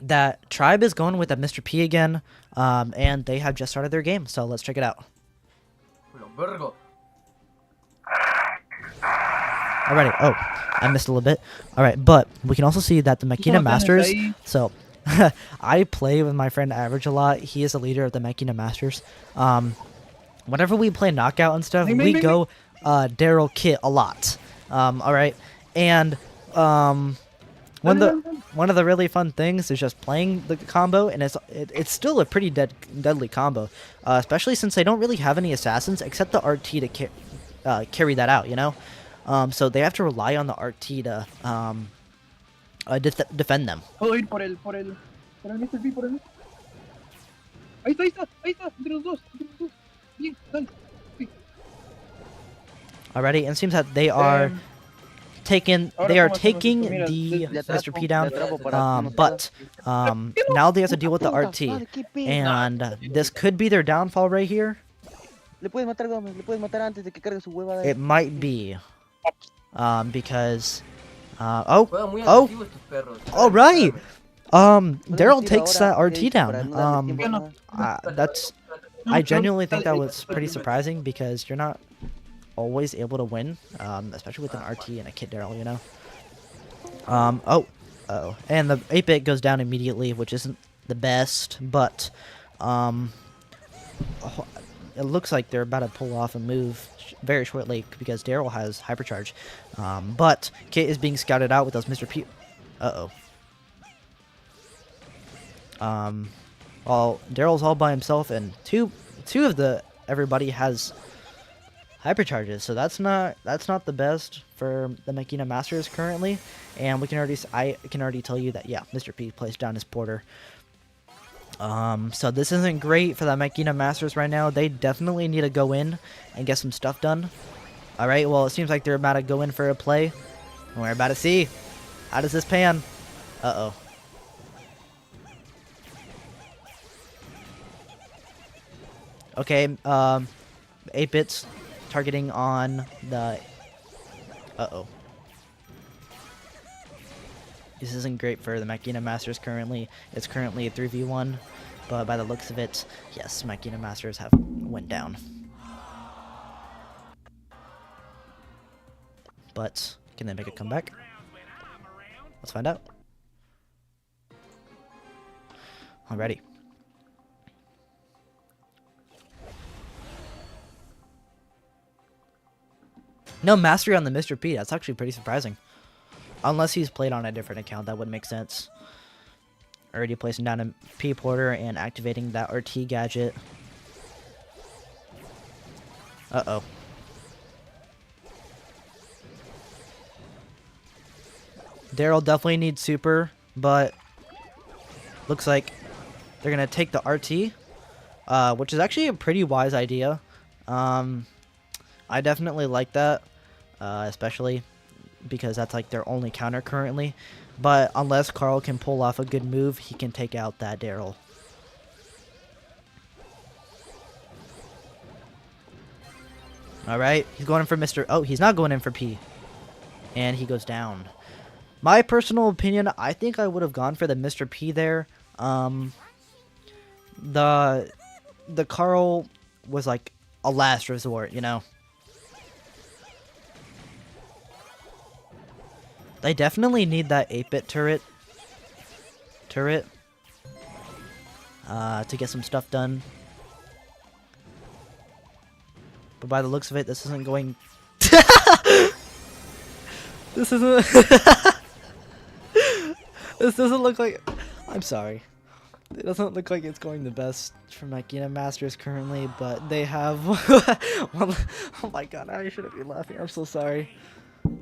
that Tribe is going with a Mr. P again. And they have just started their game. So let's check it out. Alrighty. Oh, I missed a little bit. All right, but we can also see that the Makina Masters. So I play with my friend Average a lot. He is the leader of the Makina Masters. Whenever we play knockout and stuff, we go Daryl Kit a lot. All right, and one of the really fun things is just playing the combo, and it's still a pretty deadly combo, especially since they don't really have any assassins except the RT to carry that out. You know, so they have to rely on the RT to defend them. Puedo ir por el Mr. P, por el. Ahí está, entre los dos, Bien, dale. Sí. Already, and it seems that they are taking the Mr. P down, but now they have to deal with the RT, and this could be their downfall right here. It might be, because all right. Daryl takes that RT down. I genuinely think that was pretty surprising because you're not always able to win, especially with an RT and a Kid Daryl, you know. And the 8-bit goes down immediately, which isn't the best, but it looks like they're about to pull off a move very shortly because Daryl has hypercharge. But Kit is being scouted out with those Mr. P. Well, Daryl's all by himself, and two of the everybody has hypercharges. So that's not the best for the Makina Masters currently, and I can already tell you that yeah, Mr. P placed down his Porter. So this isn't great for the Makina Masters right now. They definitely need to go in and get some stuff done. All right, well it seems like they're about to go in for a play. And we're about to see how does this pan. Uh-oh. Okay, 8 bits targeting on the... Uh-oh. This isn't great for the Makina Masters currently. It's currently a 3v1, but by the looks of it, yes, Makina Masters have went down. But can they make a comeback? Let's find out. Alrighty. No mastery on the Mr. P. That's actually pretty surprising. Unless he's played on a different account, that would make sense. Already placing down a P Porter and activating that RT gadget. Uh-oh. Daryl definitely needs super, but looks like they're going to take the RT, which is actually a pretty wise idea. I definitely like that, especially because that's like their only counter currently. But unless Carl can pull off a good move, he can take out that Daryl. Alright, he's going in for Mr. Oh, he's not going in for P. And he goes down. My personal opinion, I think I would have gone for the Mr. P there. The Carl was like a last resort, you know? They definitely need that 8-bit turret to get some stuff done. But by the looks of it, this isn't going... This isn't... This doesn't look like... I'm sorry. It doesn't look like it's going the best for Makina Masters currently, but they have... Oh my god, I shouldn't be laughing. I'm so sorry.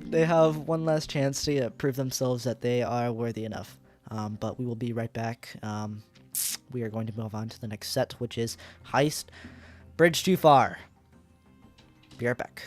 They have one last chance to prove themselves that they are worthy enough. But we will be right back. We are going to move on to the next set, which is Heist Bridge Too Far. Be right back.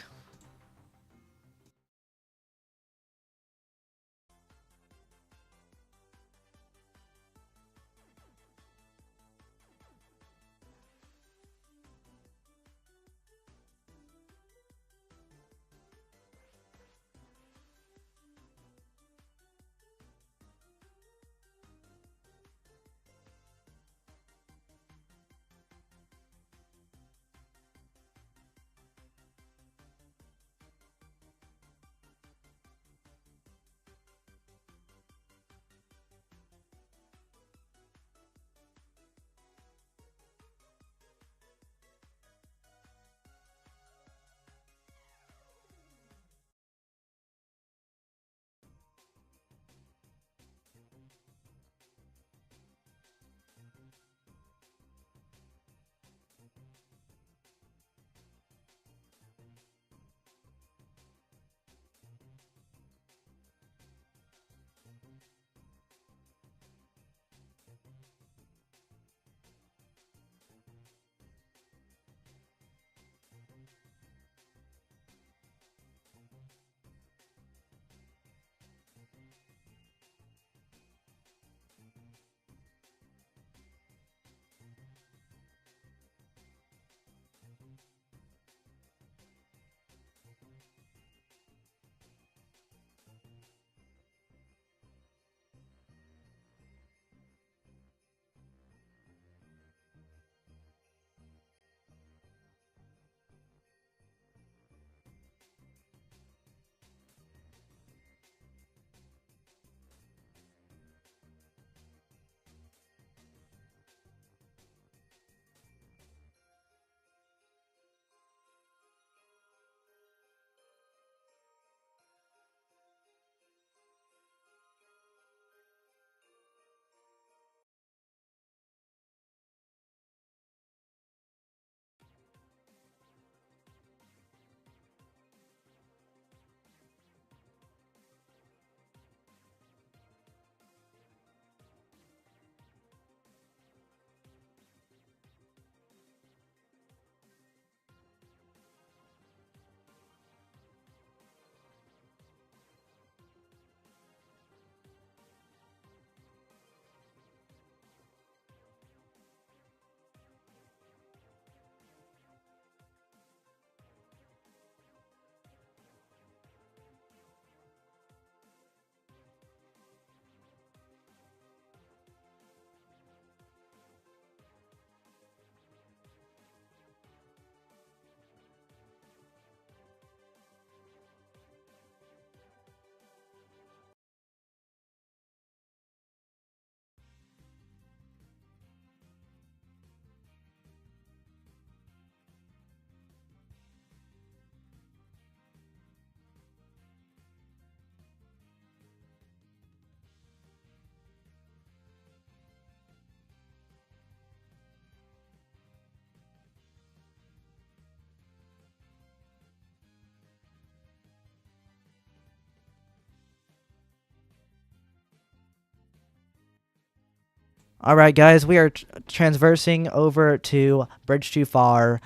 All right, guys, we are transversing over to Bridge Too Far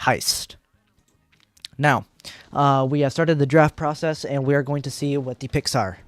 Heist. Now, we have started the draft process, and we are going to see what the picks are.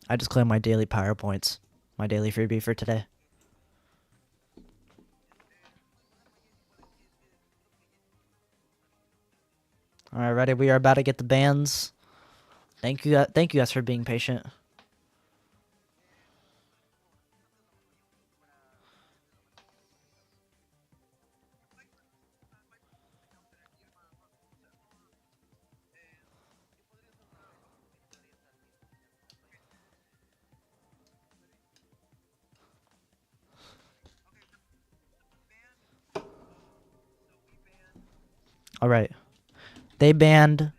I just claimed my daily PowerPoints, my daily freebie for today. All right, ready? We are about to get the bands. Thank you guys for being patient. All right, they banned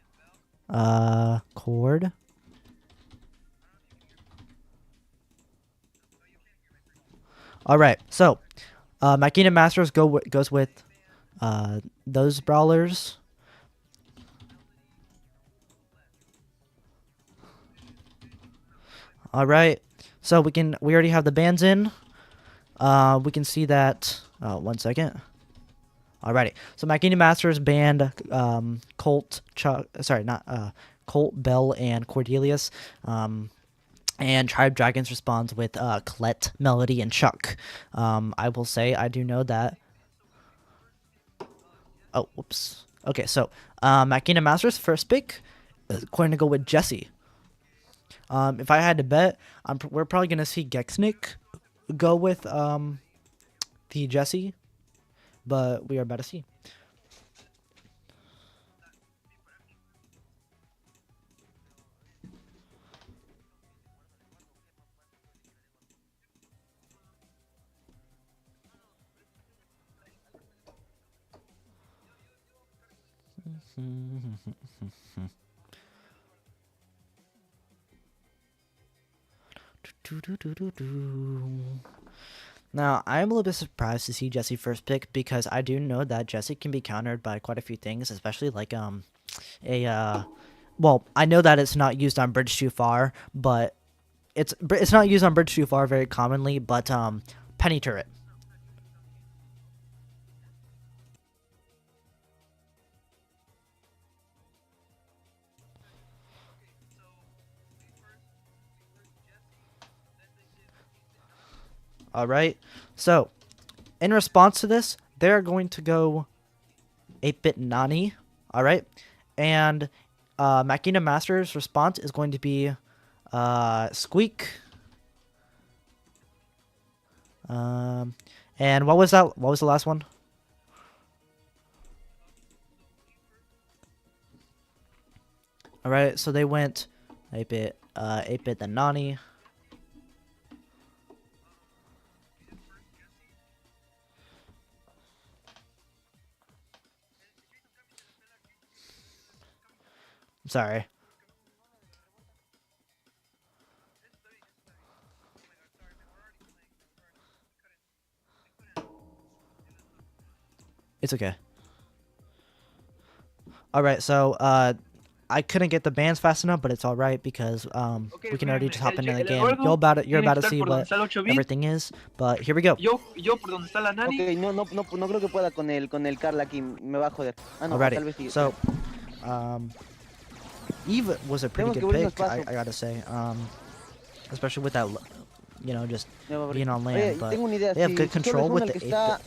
Cord. All right, so Machina Masters goes with those brawlers. All right, so we already have the bands in. We can see that. 1 second. Alrighty, so Machina Masters banned Colt, sorry, not Colt, Bell, and Cordelius. And Tribe Dragons responds with Colette, Melody, and Chuck. I will say I do know that. Oh, whoops. Okay, so Machina Masters' first pick is going to go with Jesse. If I had to bet, we're probably going to see Gexnick go with the Jesse, but we are about to see. Now, I'm a little bit surprised to see Jesse first pick because I do know that Jesse can be countered by quite a few things, especially like well, I know that it's not used on Bridge Too Far, but it's not used on Bridge Too Far very commonly, but Penny Turret. All right. So, in response to this, they're going to go 8-bit Nani. All right. And Machina Master's response is going to be Squeak. And what was that? What was the last one? All right. So they went 8-bit, 8-bit then Nani. Sorry. It's okay. All right, so I couldn't get the bands fast enough, but it's all right because we can already just hop into the game. You're about to see what everything is, but here we go. Yo por donde está la Nani. Ok, no creo que pueda con el Carl aquí, me va a joder. Ah, no, tal vez sí. Alrighty, so Eve was a pretty good pick, I gotta say. Especially with that, you know, just being on land. But they have good control with the 8-bit on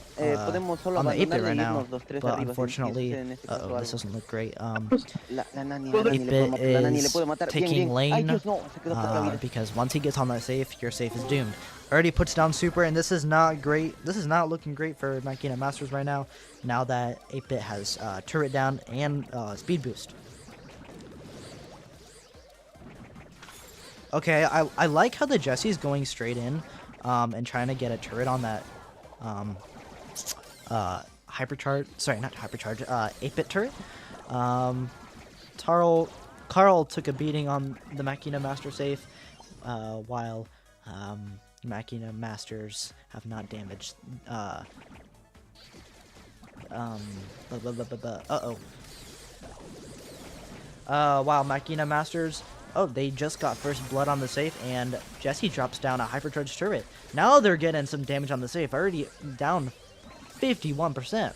the 8-bit right now. But unfortunately, this doesn't look great. 8-bit is taking lane because once he gets on that safe, your safe is doomed. Already puts down super, and this is not great. This is not looking great for Machina Masters right now. Now that 8-Bit has turret down and speed boost. Okay, I like how the Jesse's going straight in and trying to get a turret on that hypercharge. Sorry, not hypercharge. 8-Bit turret. Carl took a beating on the Machina Master safe, while Machina Masters have not damaged. Wow, Machina Masters. Oh, they just got first blood on the safe, and Jesse drops down a hypercharged turret. Now they're getting some damage on the safe. Already down 51%.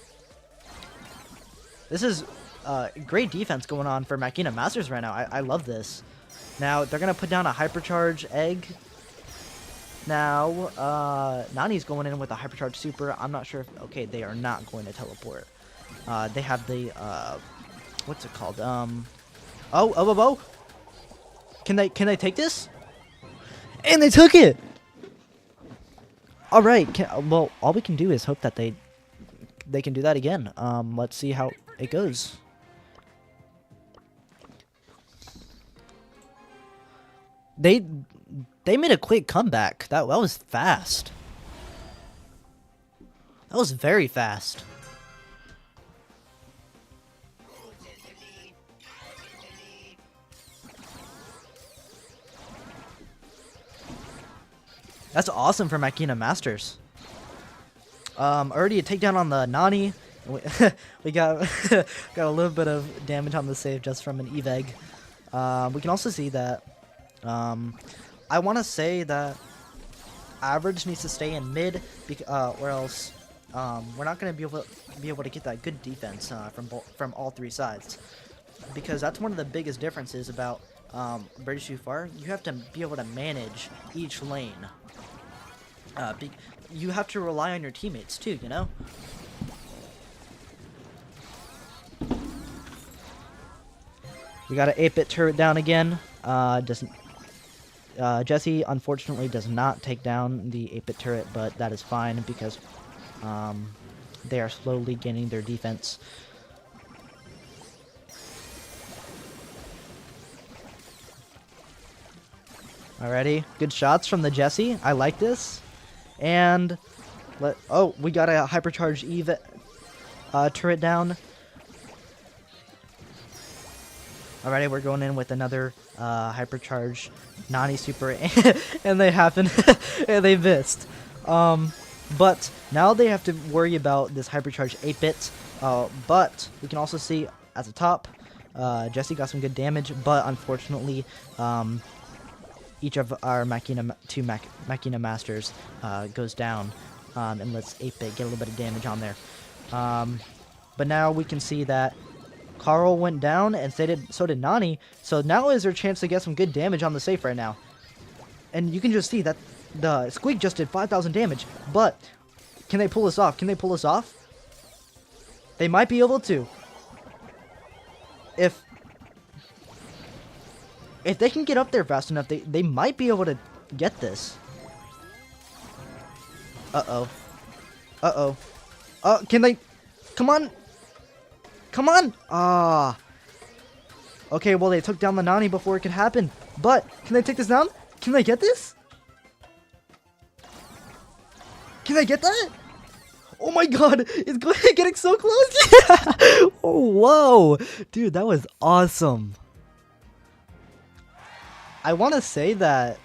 This is great defense going on for Machina Masters right now. I love this. Now, they're going to put down a hypercharge egg. Now, Nani's going in with a hypercharge super. I'm not sure if... Okay, they are not going to teleport. They have the... what's it called? Oh! Can they take this? And they took it! Alright, well, all we can do is hope that they can do that again. Let's see how it goes. They made a quick comeback. That was fast. That was very fast. That's awesome for Machina Masters. Already a takedown on the Nani. We got got a little bit of damage on the save just from an Eveg. We can also see that I want to say that average needs to stay in mid, or else we're not going to be able to get that good defense from all three sides, because that's one of the biggest differences about Bridge Too Far. You have to be able to manage each lane. You have to rely on your teammates too, you know? We got an 8-Bit turret down again. Jesse unfortunately does not take down the 8-Bit turret, but that is fine because they are slowly gaining their defense. Alrighty, good shots from the Jesse. I like this. And we got a hypercharged Eve turret down. Alrighty, we're going in with another hypercharge Nani super, and they happen and they missed. But now they have to worry about this hypercharged 8-Bit. But we can also see at the top, Jesse got some good damage, but unfortunately, each of our Machina Masters goes down and lets 8-Bit get a little bit of damage on there. But now we can see that Carl went down, and so did Nani. So now is their chance to get some good damage on the safe right now. And you can just see that the Squeak just did 5,000 damage. But can they pull this off? Can they pull this off? They might be able to. If they can get up there fast enough, they might be able to get this. Uh-oh. Uh-oh. Can they... Come on! Come on! Ah. Okay, well, they took down the Nani before it could happen. But, can they take this down? Can they get this? Can they get that? Oh my god! It's getting so close! Yeah! Oh, whoa! Dude, that was awesome. I want to say that...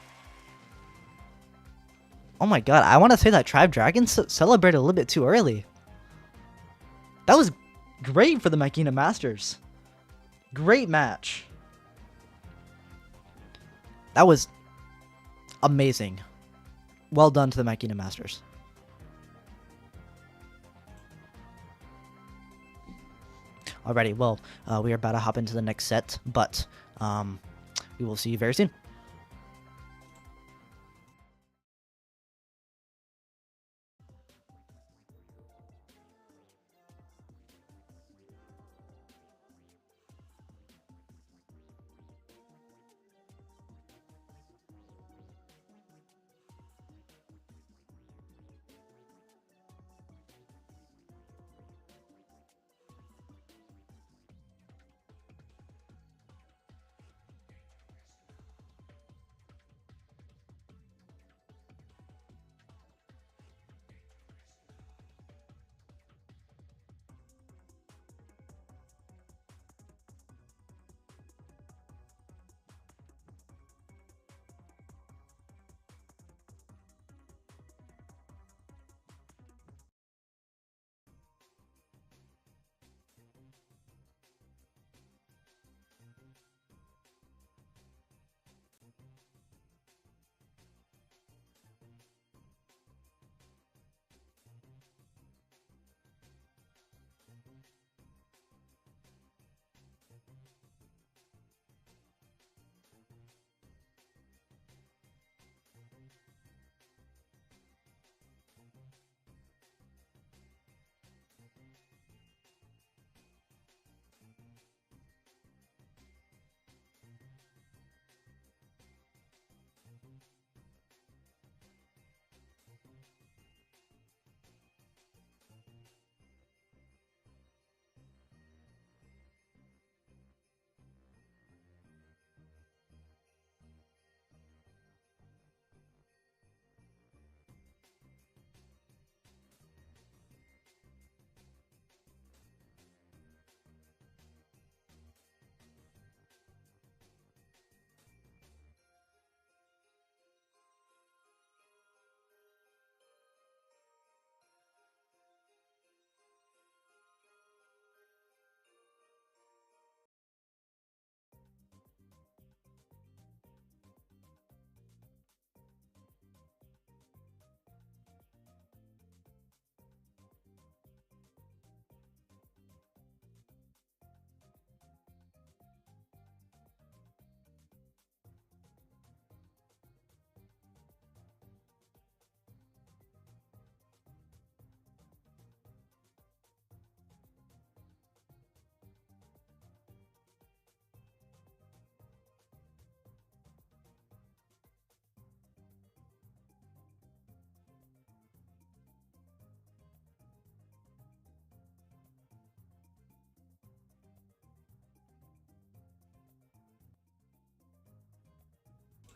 Oh my god, I want to say that Tribe Dragon celebrated a little bit too early. That was great for the Machina Masters. Great match. That was amazing. Well done to the Machina Masters. Alrighty, well, we are about to hop into the next set, but... we will see you very soon.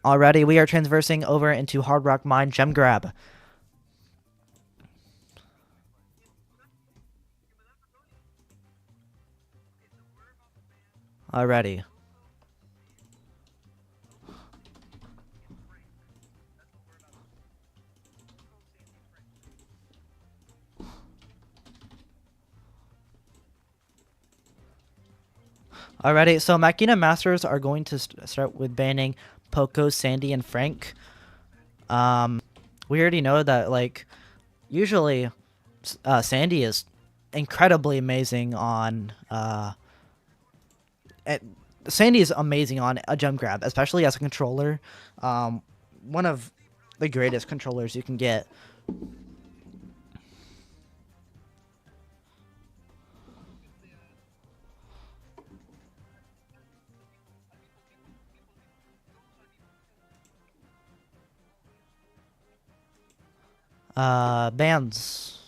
Alrighty, we are transversing over into Hard Rock Mine Gem Grab. Alrighty. Alrighty, so Machina Masters are going to start with banning Poco, Sandy, and Frank. We already know that, like, usually Sandy is incredibly amazing on Sandy is amazing on a gem grab, especially as a controller. One of the greatest controllers you can get. Bans.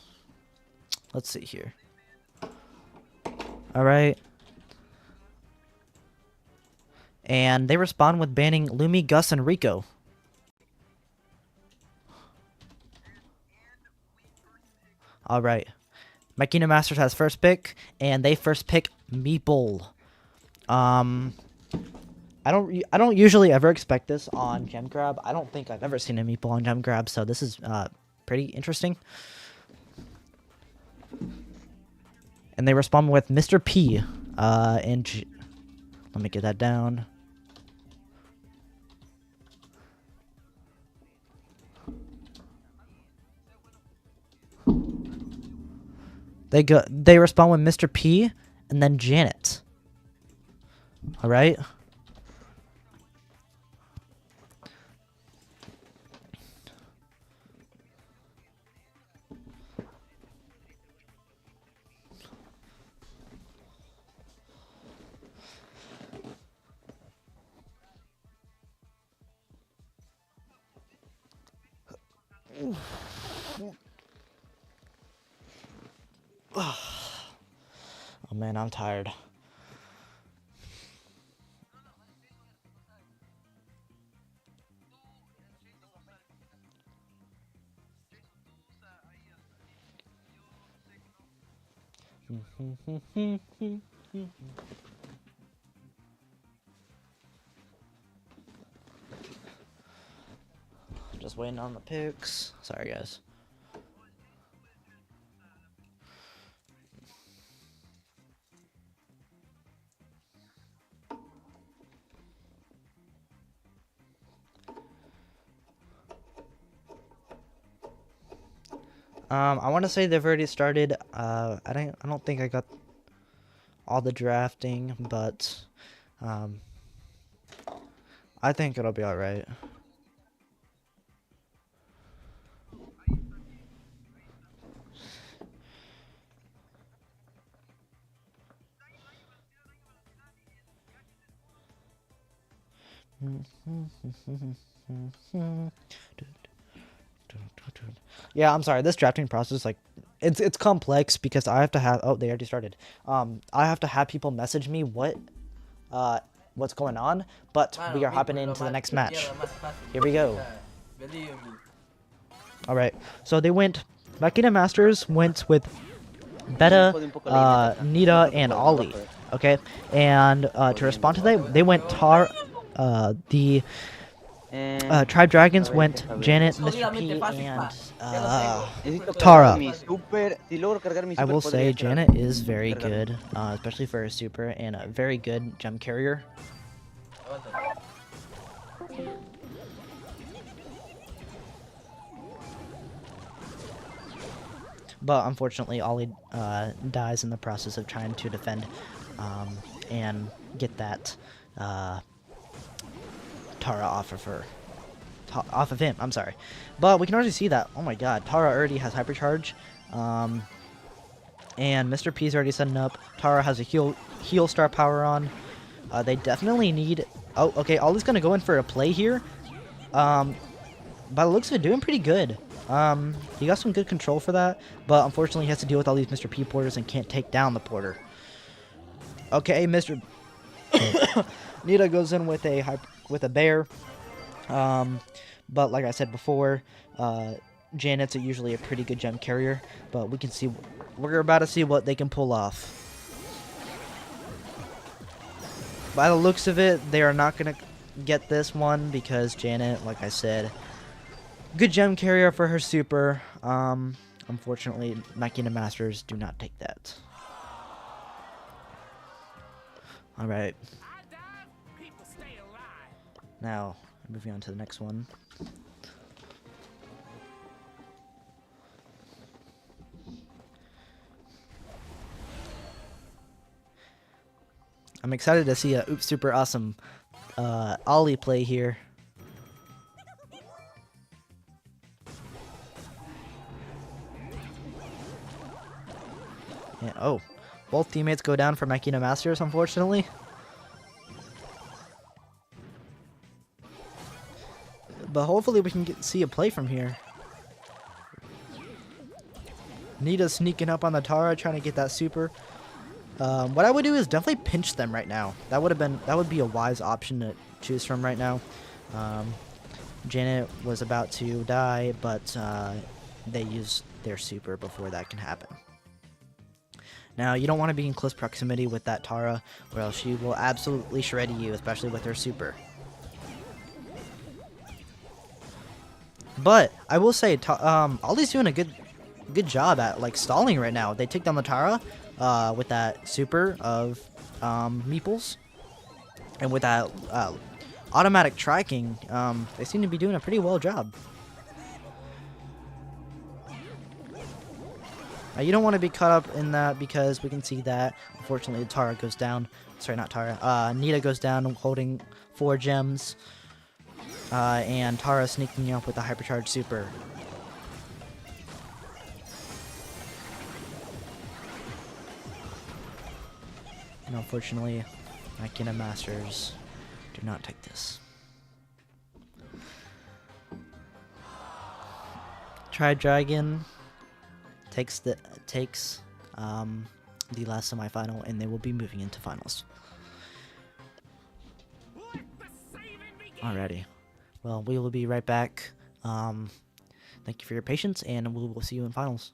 Let's see here. Alright. And they respond with banning Lumi, Gus, and Rico. Alright. Machina Masters has first pick, and they first pick Meeple. I don't usually ever expect this on Gem Grab. I don't think I've ever seen a Meeple on Gem Grab, so this is pretty interesting. And they respond with Mr. P. Let me get that down. They respond with Mr. P and then Janet. All right. Oh man, I'm tired. Just waiting on the picks. Sorry, guys. I want to say they've already started. I don't think I got all the drafting, but I think it'll be all right. Yeah, I'm sorry. This drafting process, like, it's complex because I have to have. Oh, they already started. I have to have people message me what's going on. But we are hopping into the next match. Here we go. All right. So they went. Machina Masters went with Beta, Nita, and Ollie. Okay, and to respond to that, they went the Tribe Dragons went Janet, Mr. P, and Tara. I will say Janet is very good, especially for a super, and a very good gem carrier. But unfortunately, Ollie dies in the process of trying to defend and get that Tara off of him. I'm sorry, but we can already see that. Oh my God, Tara already has hypercharge, and Mr. P's already setting up. Tara has a heal star power on. They definitely need. Oh, okay. Ollie's gonna go in for a play here. By the looks of it, doing pretty good. He got some good control for that, but unfortunately he has to deal with all these Mr. P porters and can't take down the porter. Okay, Mr. Nita goes in with a bear, But like I said before, Janet's usually a pretty good gem carrier, but we're about to see what they can pull off. By the looks of it, they are not going to get this one because Janet, like I said, good gem carrier for her super. Unfortunately, Makina Masters do not take that. Alright. Now, moving on to the next one. I'm excited to see a Oops Super Awesome Ollie play here. Yeah, oh, both teammates go down for Makina Masters, unfortunately. But hopefully we can see a play from here. Nita sneaking up on the Tara, trying to get that super. What I would do is definitely pinch them right now. That would be a wise option to choose from right now. Janet was about to die, but they used their super before that can happen. Now, you don't want to be in close proximity with that Tara, or else she will absolutely shred you, especially with her super. But I will say, Ollie's doing a good job at like stalling right now. They take down the Tara with that super of Meeples, and with that automatic tracking, they seem to be doing a pretty well job. You don't want to be caught up in that because we can see that unfortunately Tara goes down. Sorry, not Tara. Nita goes down holding 4 gems. And Tara sneaking up with a hypercharged super. And unfortunately, Makina Masters do not take this. Tri Dragon takes the last semifinal, and they will be moving into finals. Alrighty. Well, we will be right back. Thank you for your patience, and we will see you in finals.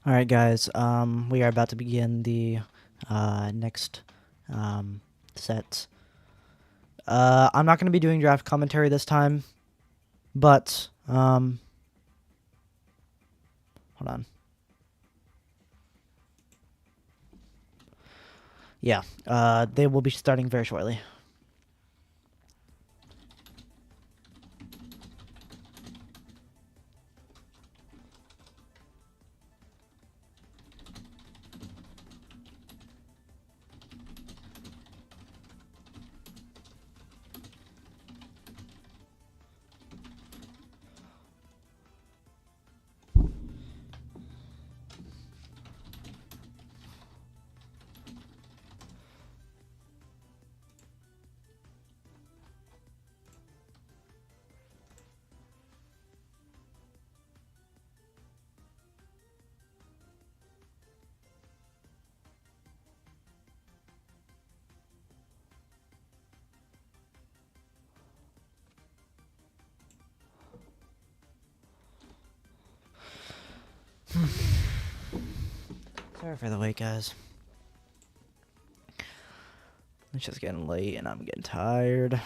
All right, guys. We are about to begin the next set. I'm not going to be doing draft commentary this time, but hold on. Yeah, they will be starting very shortly. Sorry for the wait, guys. It's just getting late and I'm getting tired.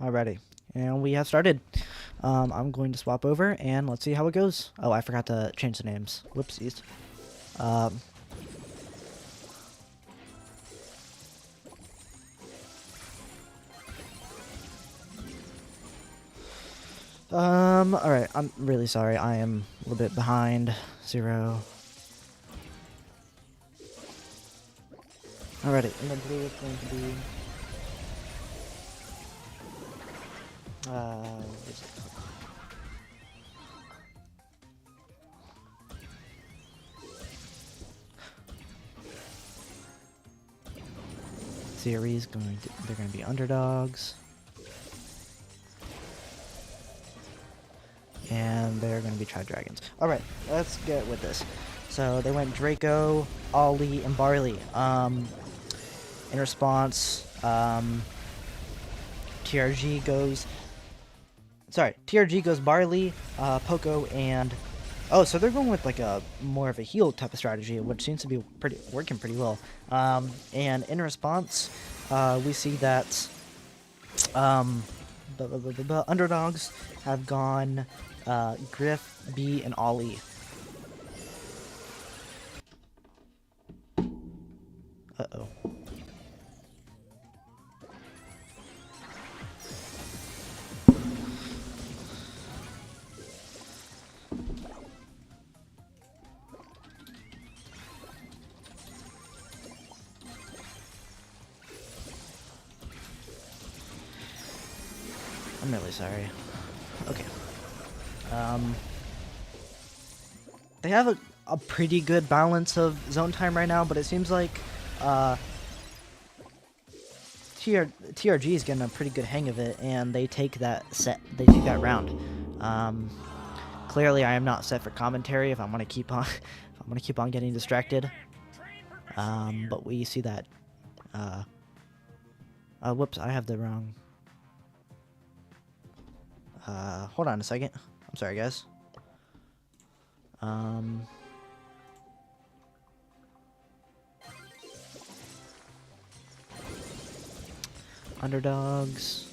Alrighty, and we have started. I'm going to swap over and let's see how it goes. Oh, I forgot to change the names. Whoopsies. Um, alright, I'm really sorry. I am a little bit behind. 0. Alrighty, and then blue is going to be... where's it? Series they're going to be underdogs. And they're going to be Tri-Dragons. Alright, let's get with this. So they went Draco, Ollie, and Barley. In response, TRG goes... Sorry, TRG goes Barley, Poco, and... Oh, so they're going with like a more of a heal type of strategy, which seems to be working pretty well. And in response, we see that the underdogs have gone Griff, B, and Ollie. Uh-oh. I'm really sorry. Okay. They have a pretty good balance of zone time right now, but it seems like TRG is getting a pretty good hang of it, and they take that round. Clearly, I am not set for commentary if I'm gonna keep on getting distracted. But we see that. Whoops, I have the wrong. Hold on a second. I'm sorry, guys. Underdogs.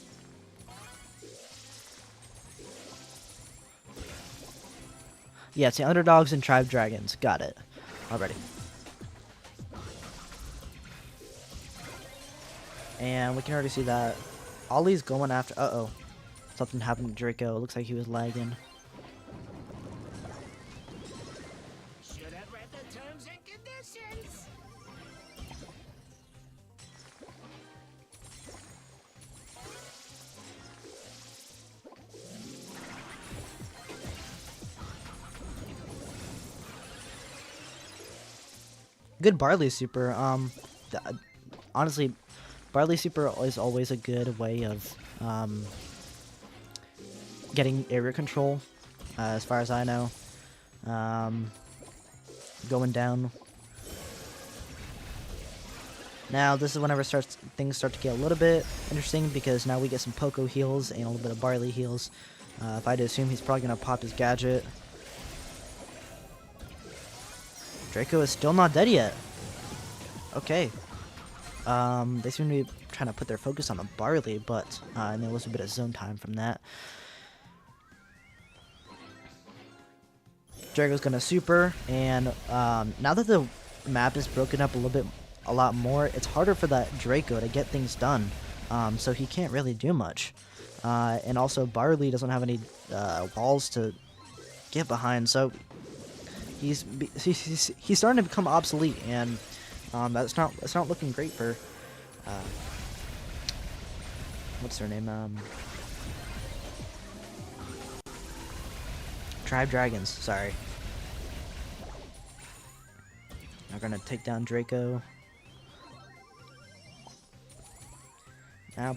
Yeah, it's the underdogs and Tribe Dragons. Got it. Already. And we can already see that Ollie's going after... Uh-oh. Something happened to Draco. It looks like he was lagging. Should have read the terms and conditions. Good Barley Super. Th- Honestly, Barley Super is always a good way of getting area control, as far as I know. Going down. Now this is whenever things start to get a little bit interesting, because now we get some Poco heals and a little bit of Barley heals. If I had to assume, he's probably gonna pop his gadget. Draco is still not dead yet. Okay. They seem to be trying to put their focus on the Barley, but and there was a bit of zone time from that. Draco's gonna super, and now that the map is broken up a lot more, it's harder for that Draco to get things done. So he can't really do much. And also Barley doesn't have any walls to get behind, so he's starting to become obsolete, and that's not looking great for what's her name? Tribe Dragons, sorry. They're gonna take down Draco. Now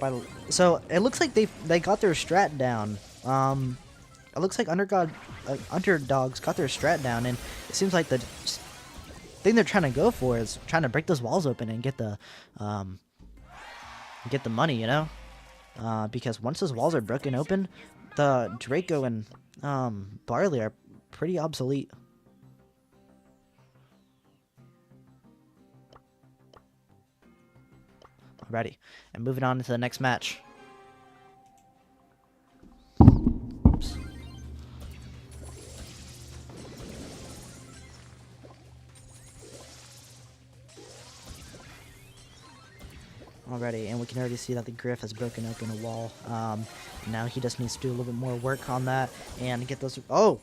so it looks like they got their strat down. It looks like Underdogs got their strat down, and it seems like the thing they're trying to go for is trying to break those walls open and get the money, you know? Because once those walls are broken open, the Draco and Barley are pretty obsolete. Alrighty, and moving on to the next match. Oops. Already, and we can already see that the Griff has broken open a wall. Now he just needs to do a little bit more work on that and get those. Oh,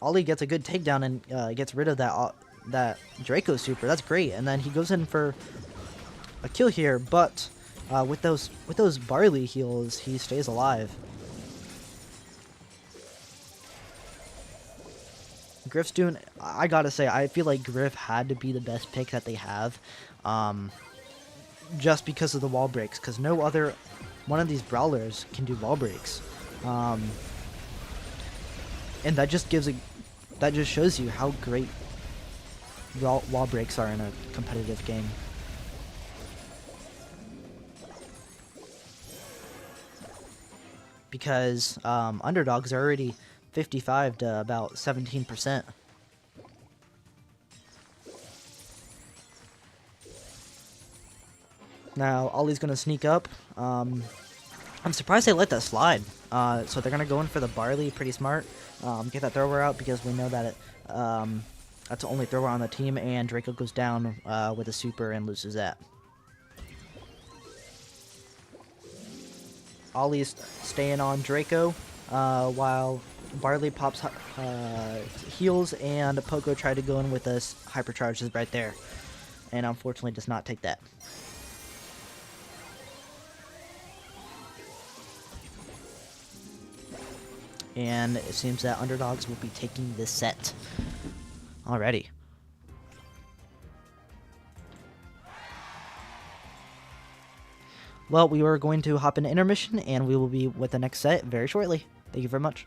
Ollie gets a good takedown and gets rid of that Draco super. That's great, and then he goes in for a kill here, but with those Barley heals, he stays alive. Griff's doing. I gotta say, I feel like Griff had to be the best pick that they have. Just because of the wall breaks, because no other one of these brawlers can do wall breaks, and that just shows you how great wall breaks are in a competitive game. Because underdogs are already 55 to about 17%. Now, Ollie's going to sneak up. I'm surprised they let that slide. So they're going to go in for the Barley, pretty smart. Get that thrower out, because we know that that's the only thrower on the team, and Draco goes down with a super and loses that. Ollie's staying on Draco, while Barley pops heals, and Poco tried to go in with us hypercharges right there, and unfortunately does not take that. And it seems that Underdogs will be taking this set. Alrighty. Well, we are going to hop into intermission, and we will be with the next set very shortly. Thank you very much.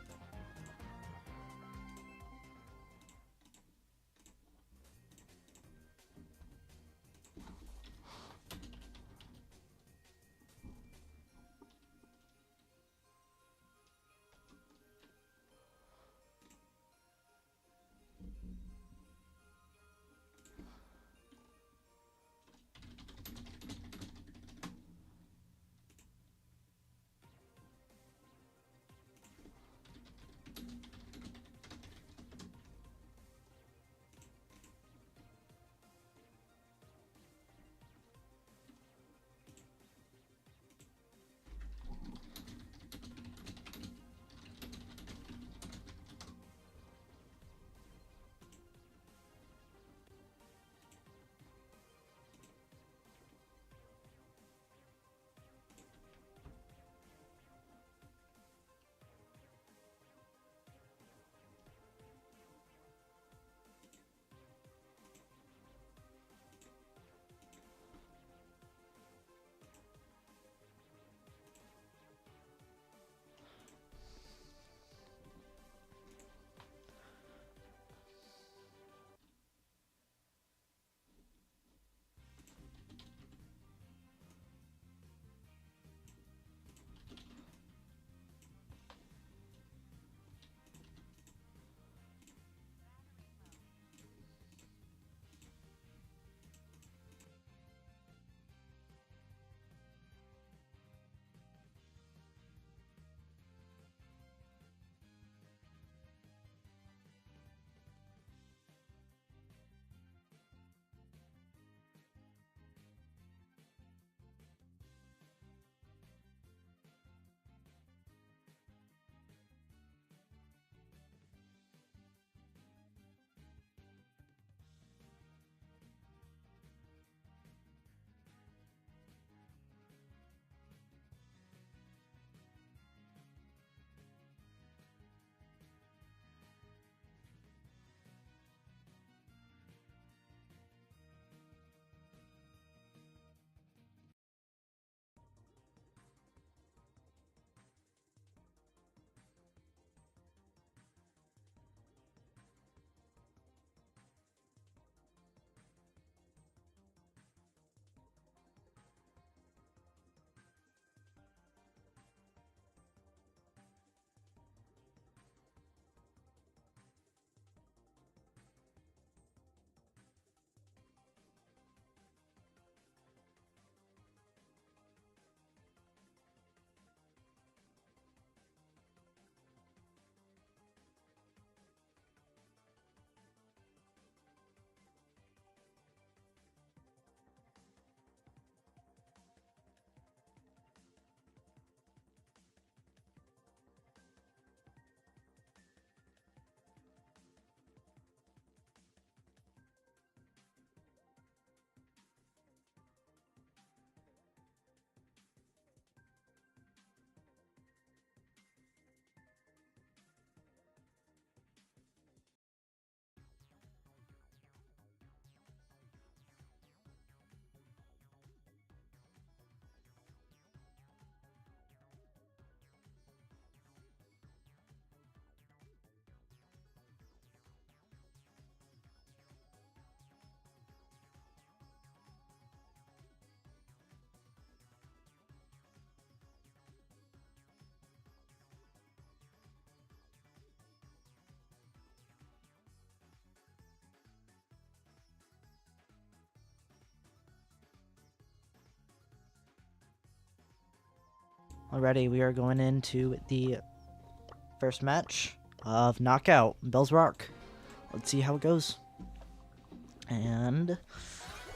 Alrighty, we are going into the first match of Knockout, Bell's Rock. Let's see how it goes. And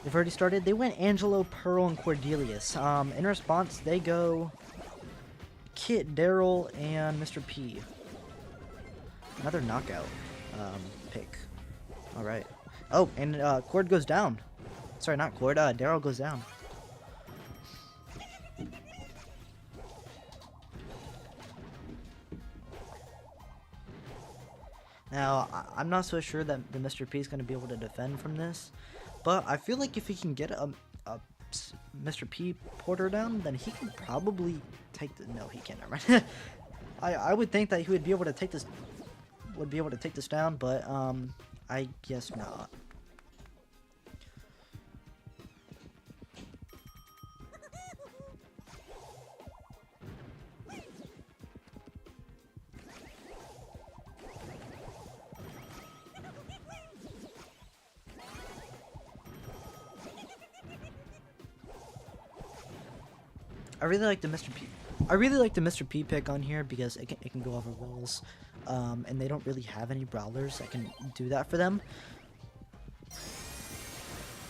they've already started. They went Angelo, Pearl, and Cordelius. In response, they go Kit, Daryl, and Mr. P. Another Knockout pick. Alright. Oh, and Cord goes down. Sorry, not Cord. Daryl goes down. Now, I'm not so sure that the Mr. P is going to be able to defend from this, but I feel like if he can get a Mr. P Porter down, then he can probably take the... No, he can't. Never mind. I would think that he would be able to take this... down, but I guess not. I really like the Mr. P. I really like the Mr. P pick on here because it can go over walls, and they don't really have any brawlers that can do that for them.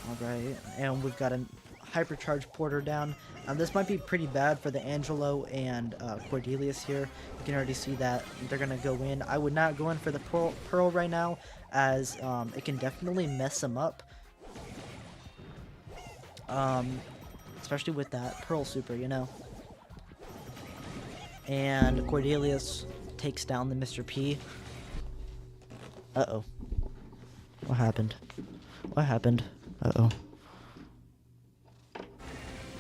All right, and we've got a hypercharged Porter down. This might be pretty bad for the Angelo and Cordelius here. You can already see that they're gonna go in. I would not go in for the Pearl right now, as it can definitely mess them up. Especially with that Pearl super, you know. And Cordelius takes down the Mr. P. Uh-oh. What happened? What happened? Uh-oh.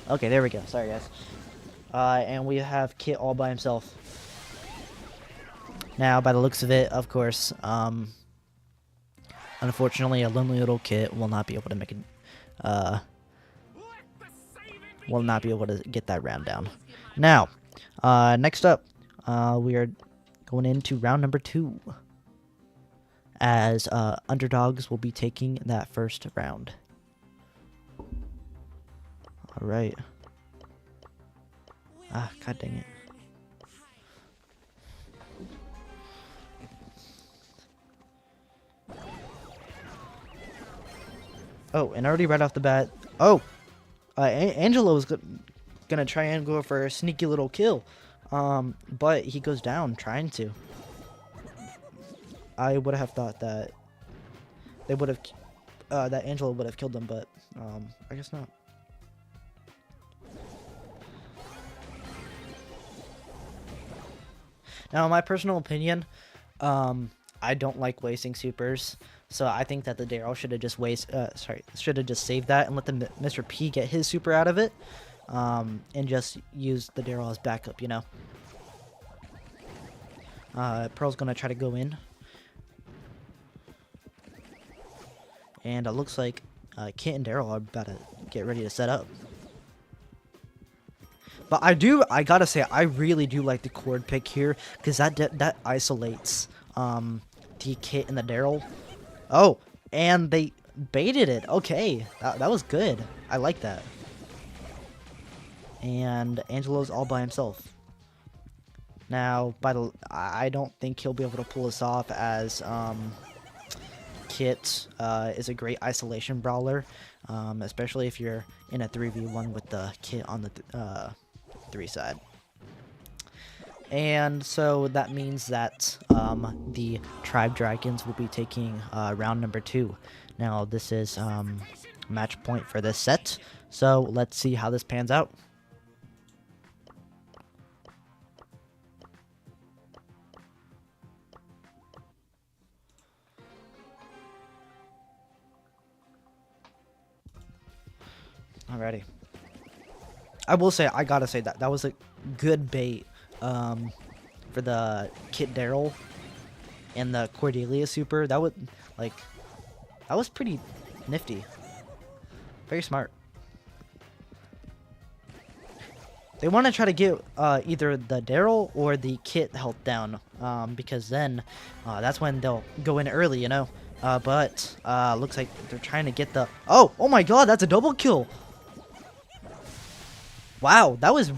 Okay, there we go. Sorry, guys. And we have Kit all by himself. Now, by the looks of it, of course, unfortunately, a lonely little Kit will not be able to make it, will not be able to get that round down. Now, next up, we are going into round number 2, as underdogs will be taking that first round. All right. Ah, god dang it. Oh, and already right off the bat. Oh, Angelo was gonna try and go for a sneaky little kill, but he goes down trying to. I would have thought that they would have, that Angelo would have killed them, but I guess not. Now, in my personal opinion, I don't like wasting supers. So I think that the Daryl should have just should have just saved that and let the Mr. P get his super out of it, and just use the Daryl as backup, you know. Pearl's gonna try to go in, and it looks like Kit and Daryl are about to get ready to set up. But I gotta say, I really do like the Cord pick here, because that isolates the Kit and the Daryl. Oh, and they baited it. Okay, that was good. I like that. And Angelo's all by himself. Now, I don't think he'll be able to pull this off, as Kit is a great isolation brawler, especially if you're in a 3v1 with the Kit on the 3 side. And so that means that the Tribe Dragons will be taking round number 2. Now, this is match point for this set, so let's see how this pans out. Alrighty. I will say, I gotta say that was a good bait for the Kit Daryl and the Cordelia super. That was pretty nifty. Very smart. They want to try to get either the Daryl or the Kit health down, because then that's when they'll go in early, you know. But looks like they're trying to get the... Oh my god, that's a double kill! Wow, that was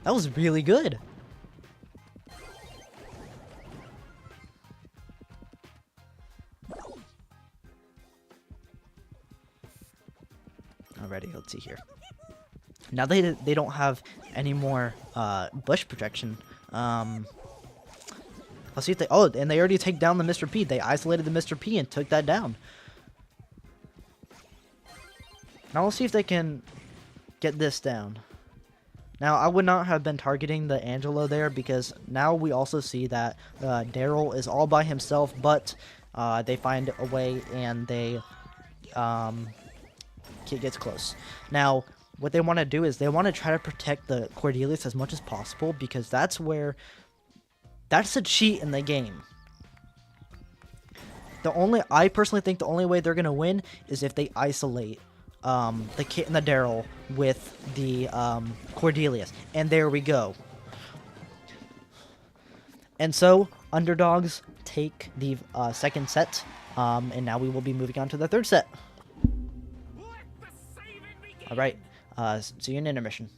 That was really good. Alrighty, let's see here. Now they don't have any more bush protection. Let's see if they. Oh, and they already take down the Mr. P. They isolated the Mr. P and took that down. Now let's see if they can get this down. Now I would not have been targeting the Angelo there because now we also see that Daryl is all by himself, but they find a way and they Kid gets close. Now, what they want to do is they want to try to protect the Cordelius as much as possible because that's a cheat in the game. I personally think the only way they're gonna win is if they isolate the Kit and the Daryl with the Cordelius, and there we go. And so underdogs take the second set, and now we will be moving on to the third set. All right, see you in intermission.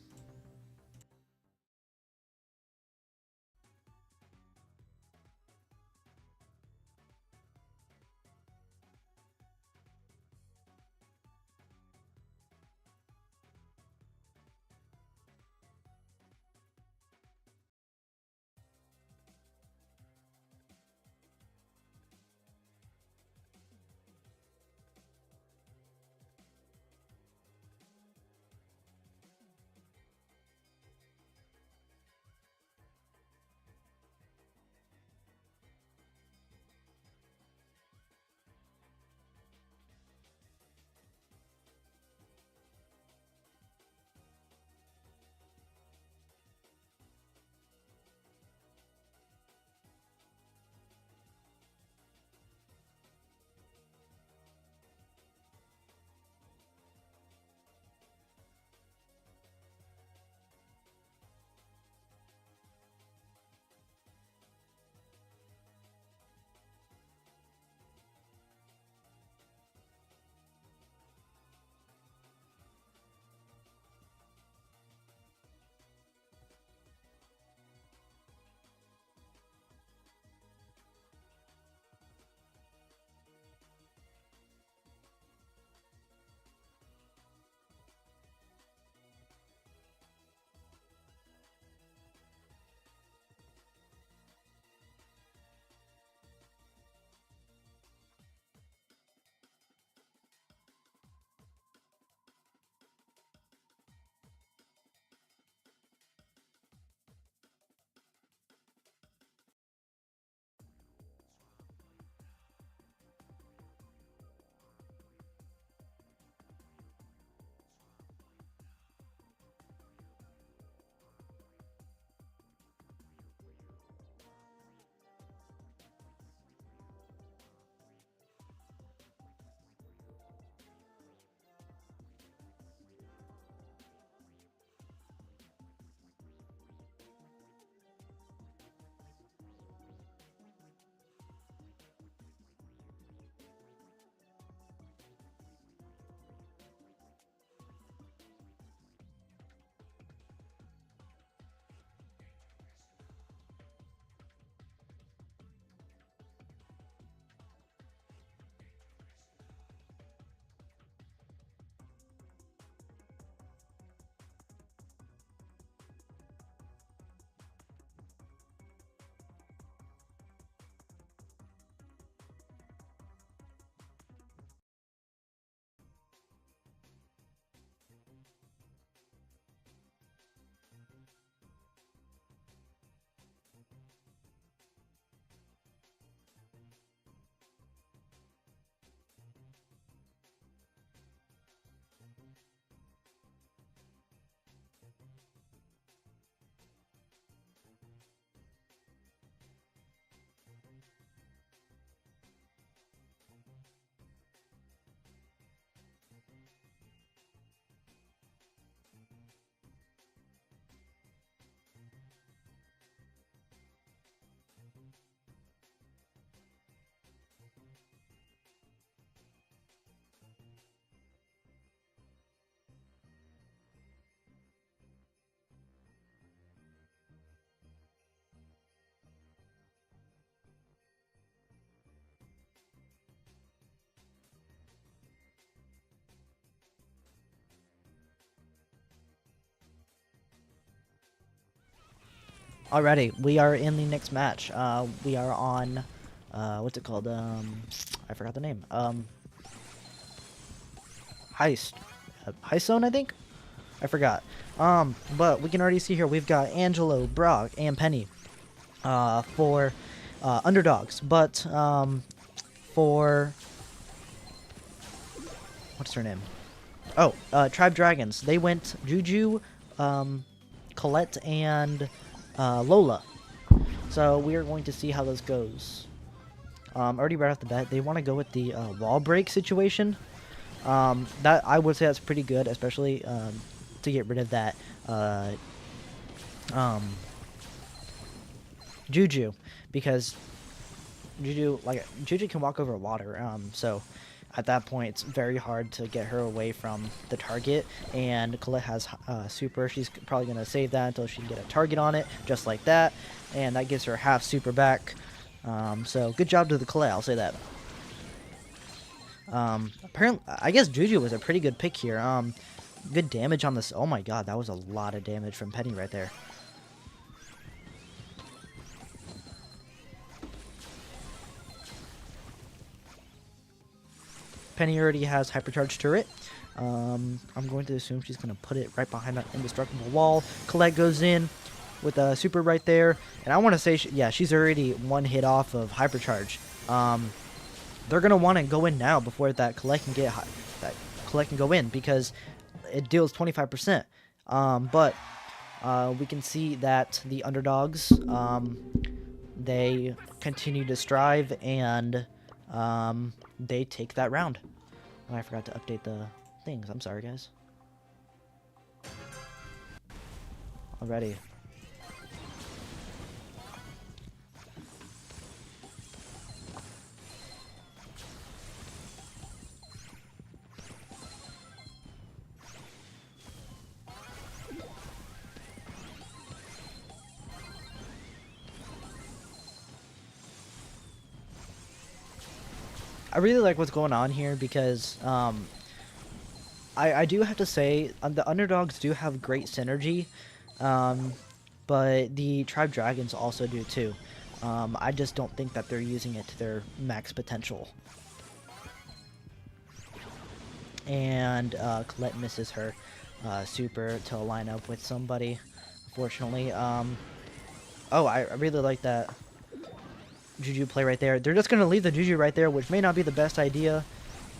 Alrighty, we are in the next match. We are on, what's it called? I forgot the name. Heist. Heist Zone, I think? I forgot. But we can already see here we've got Angelo, Brock, and Penny, for, underdogs. But, for, what's her name? Oh, Tribe Dragons. They went Juju, Colette, and, Lola. So we are going to see how this goes. Already right off the bat, they want to go with the wall break situation. That I would say that's pretty good, especially to get rid of that Juju, because Juju can walk over water. So at that point, it's very hard to get her away from the target. And Colette has super. She's probably gonna save that until she can get a target on it, just like that, and that gives her half super back. So good job to the Colette. I'll say that. Apparently, I guess Juju was a pretty good pick here. Good damage on this. Oh my god, that was a lot of damage from Penny right there. Penny already has hypercharged turret. I'm going to assume she's going to put it right behind that indestructible wall. Colette goes in with a super right there. And I want to say, yeah, she's already one hit off of hypercharge. They're going to want to go in now before that Colette can get that Colette can go in, because it deals 25%. But we can see that the underdogs, they continue to strive, and they take that round. Oh, I forgot to update the things. I'm sorry, guys. Already. I really like what's going on here, because I do have to say the underdogs do have great synergy, but the Tribe Dragons also do too. I just don't think that they're using it to their max potential. And Colette misses her super to line up with somebody, unfortunately. Oh, I really like that Juju play right there. They're just going to leave the Juju right there, which may not be the best idea.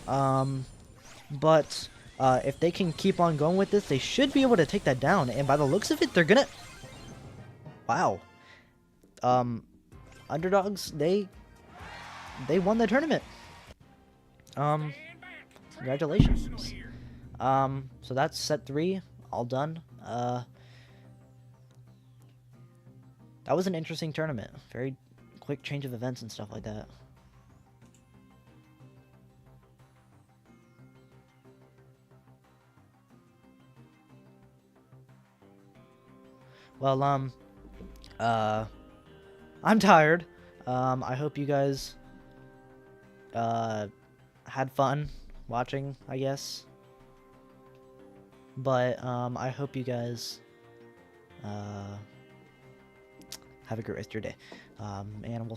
But if they can keep on going with this, they should be able to take that down. And by the looks of it, they're going to... Wow. Underdogs, they won the tournament. Congratulations. So that's set 3, all done. That was an interesting tournament. Very quick change of events and stuff like that. Well, I'm tired. I hope you guys had fun watching, I guess. But I hope you guys have a great rest of your day. And we'll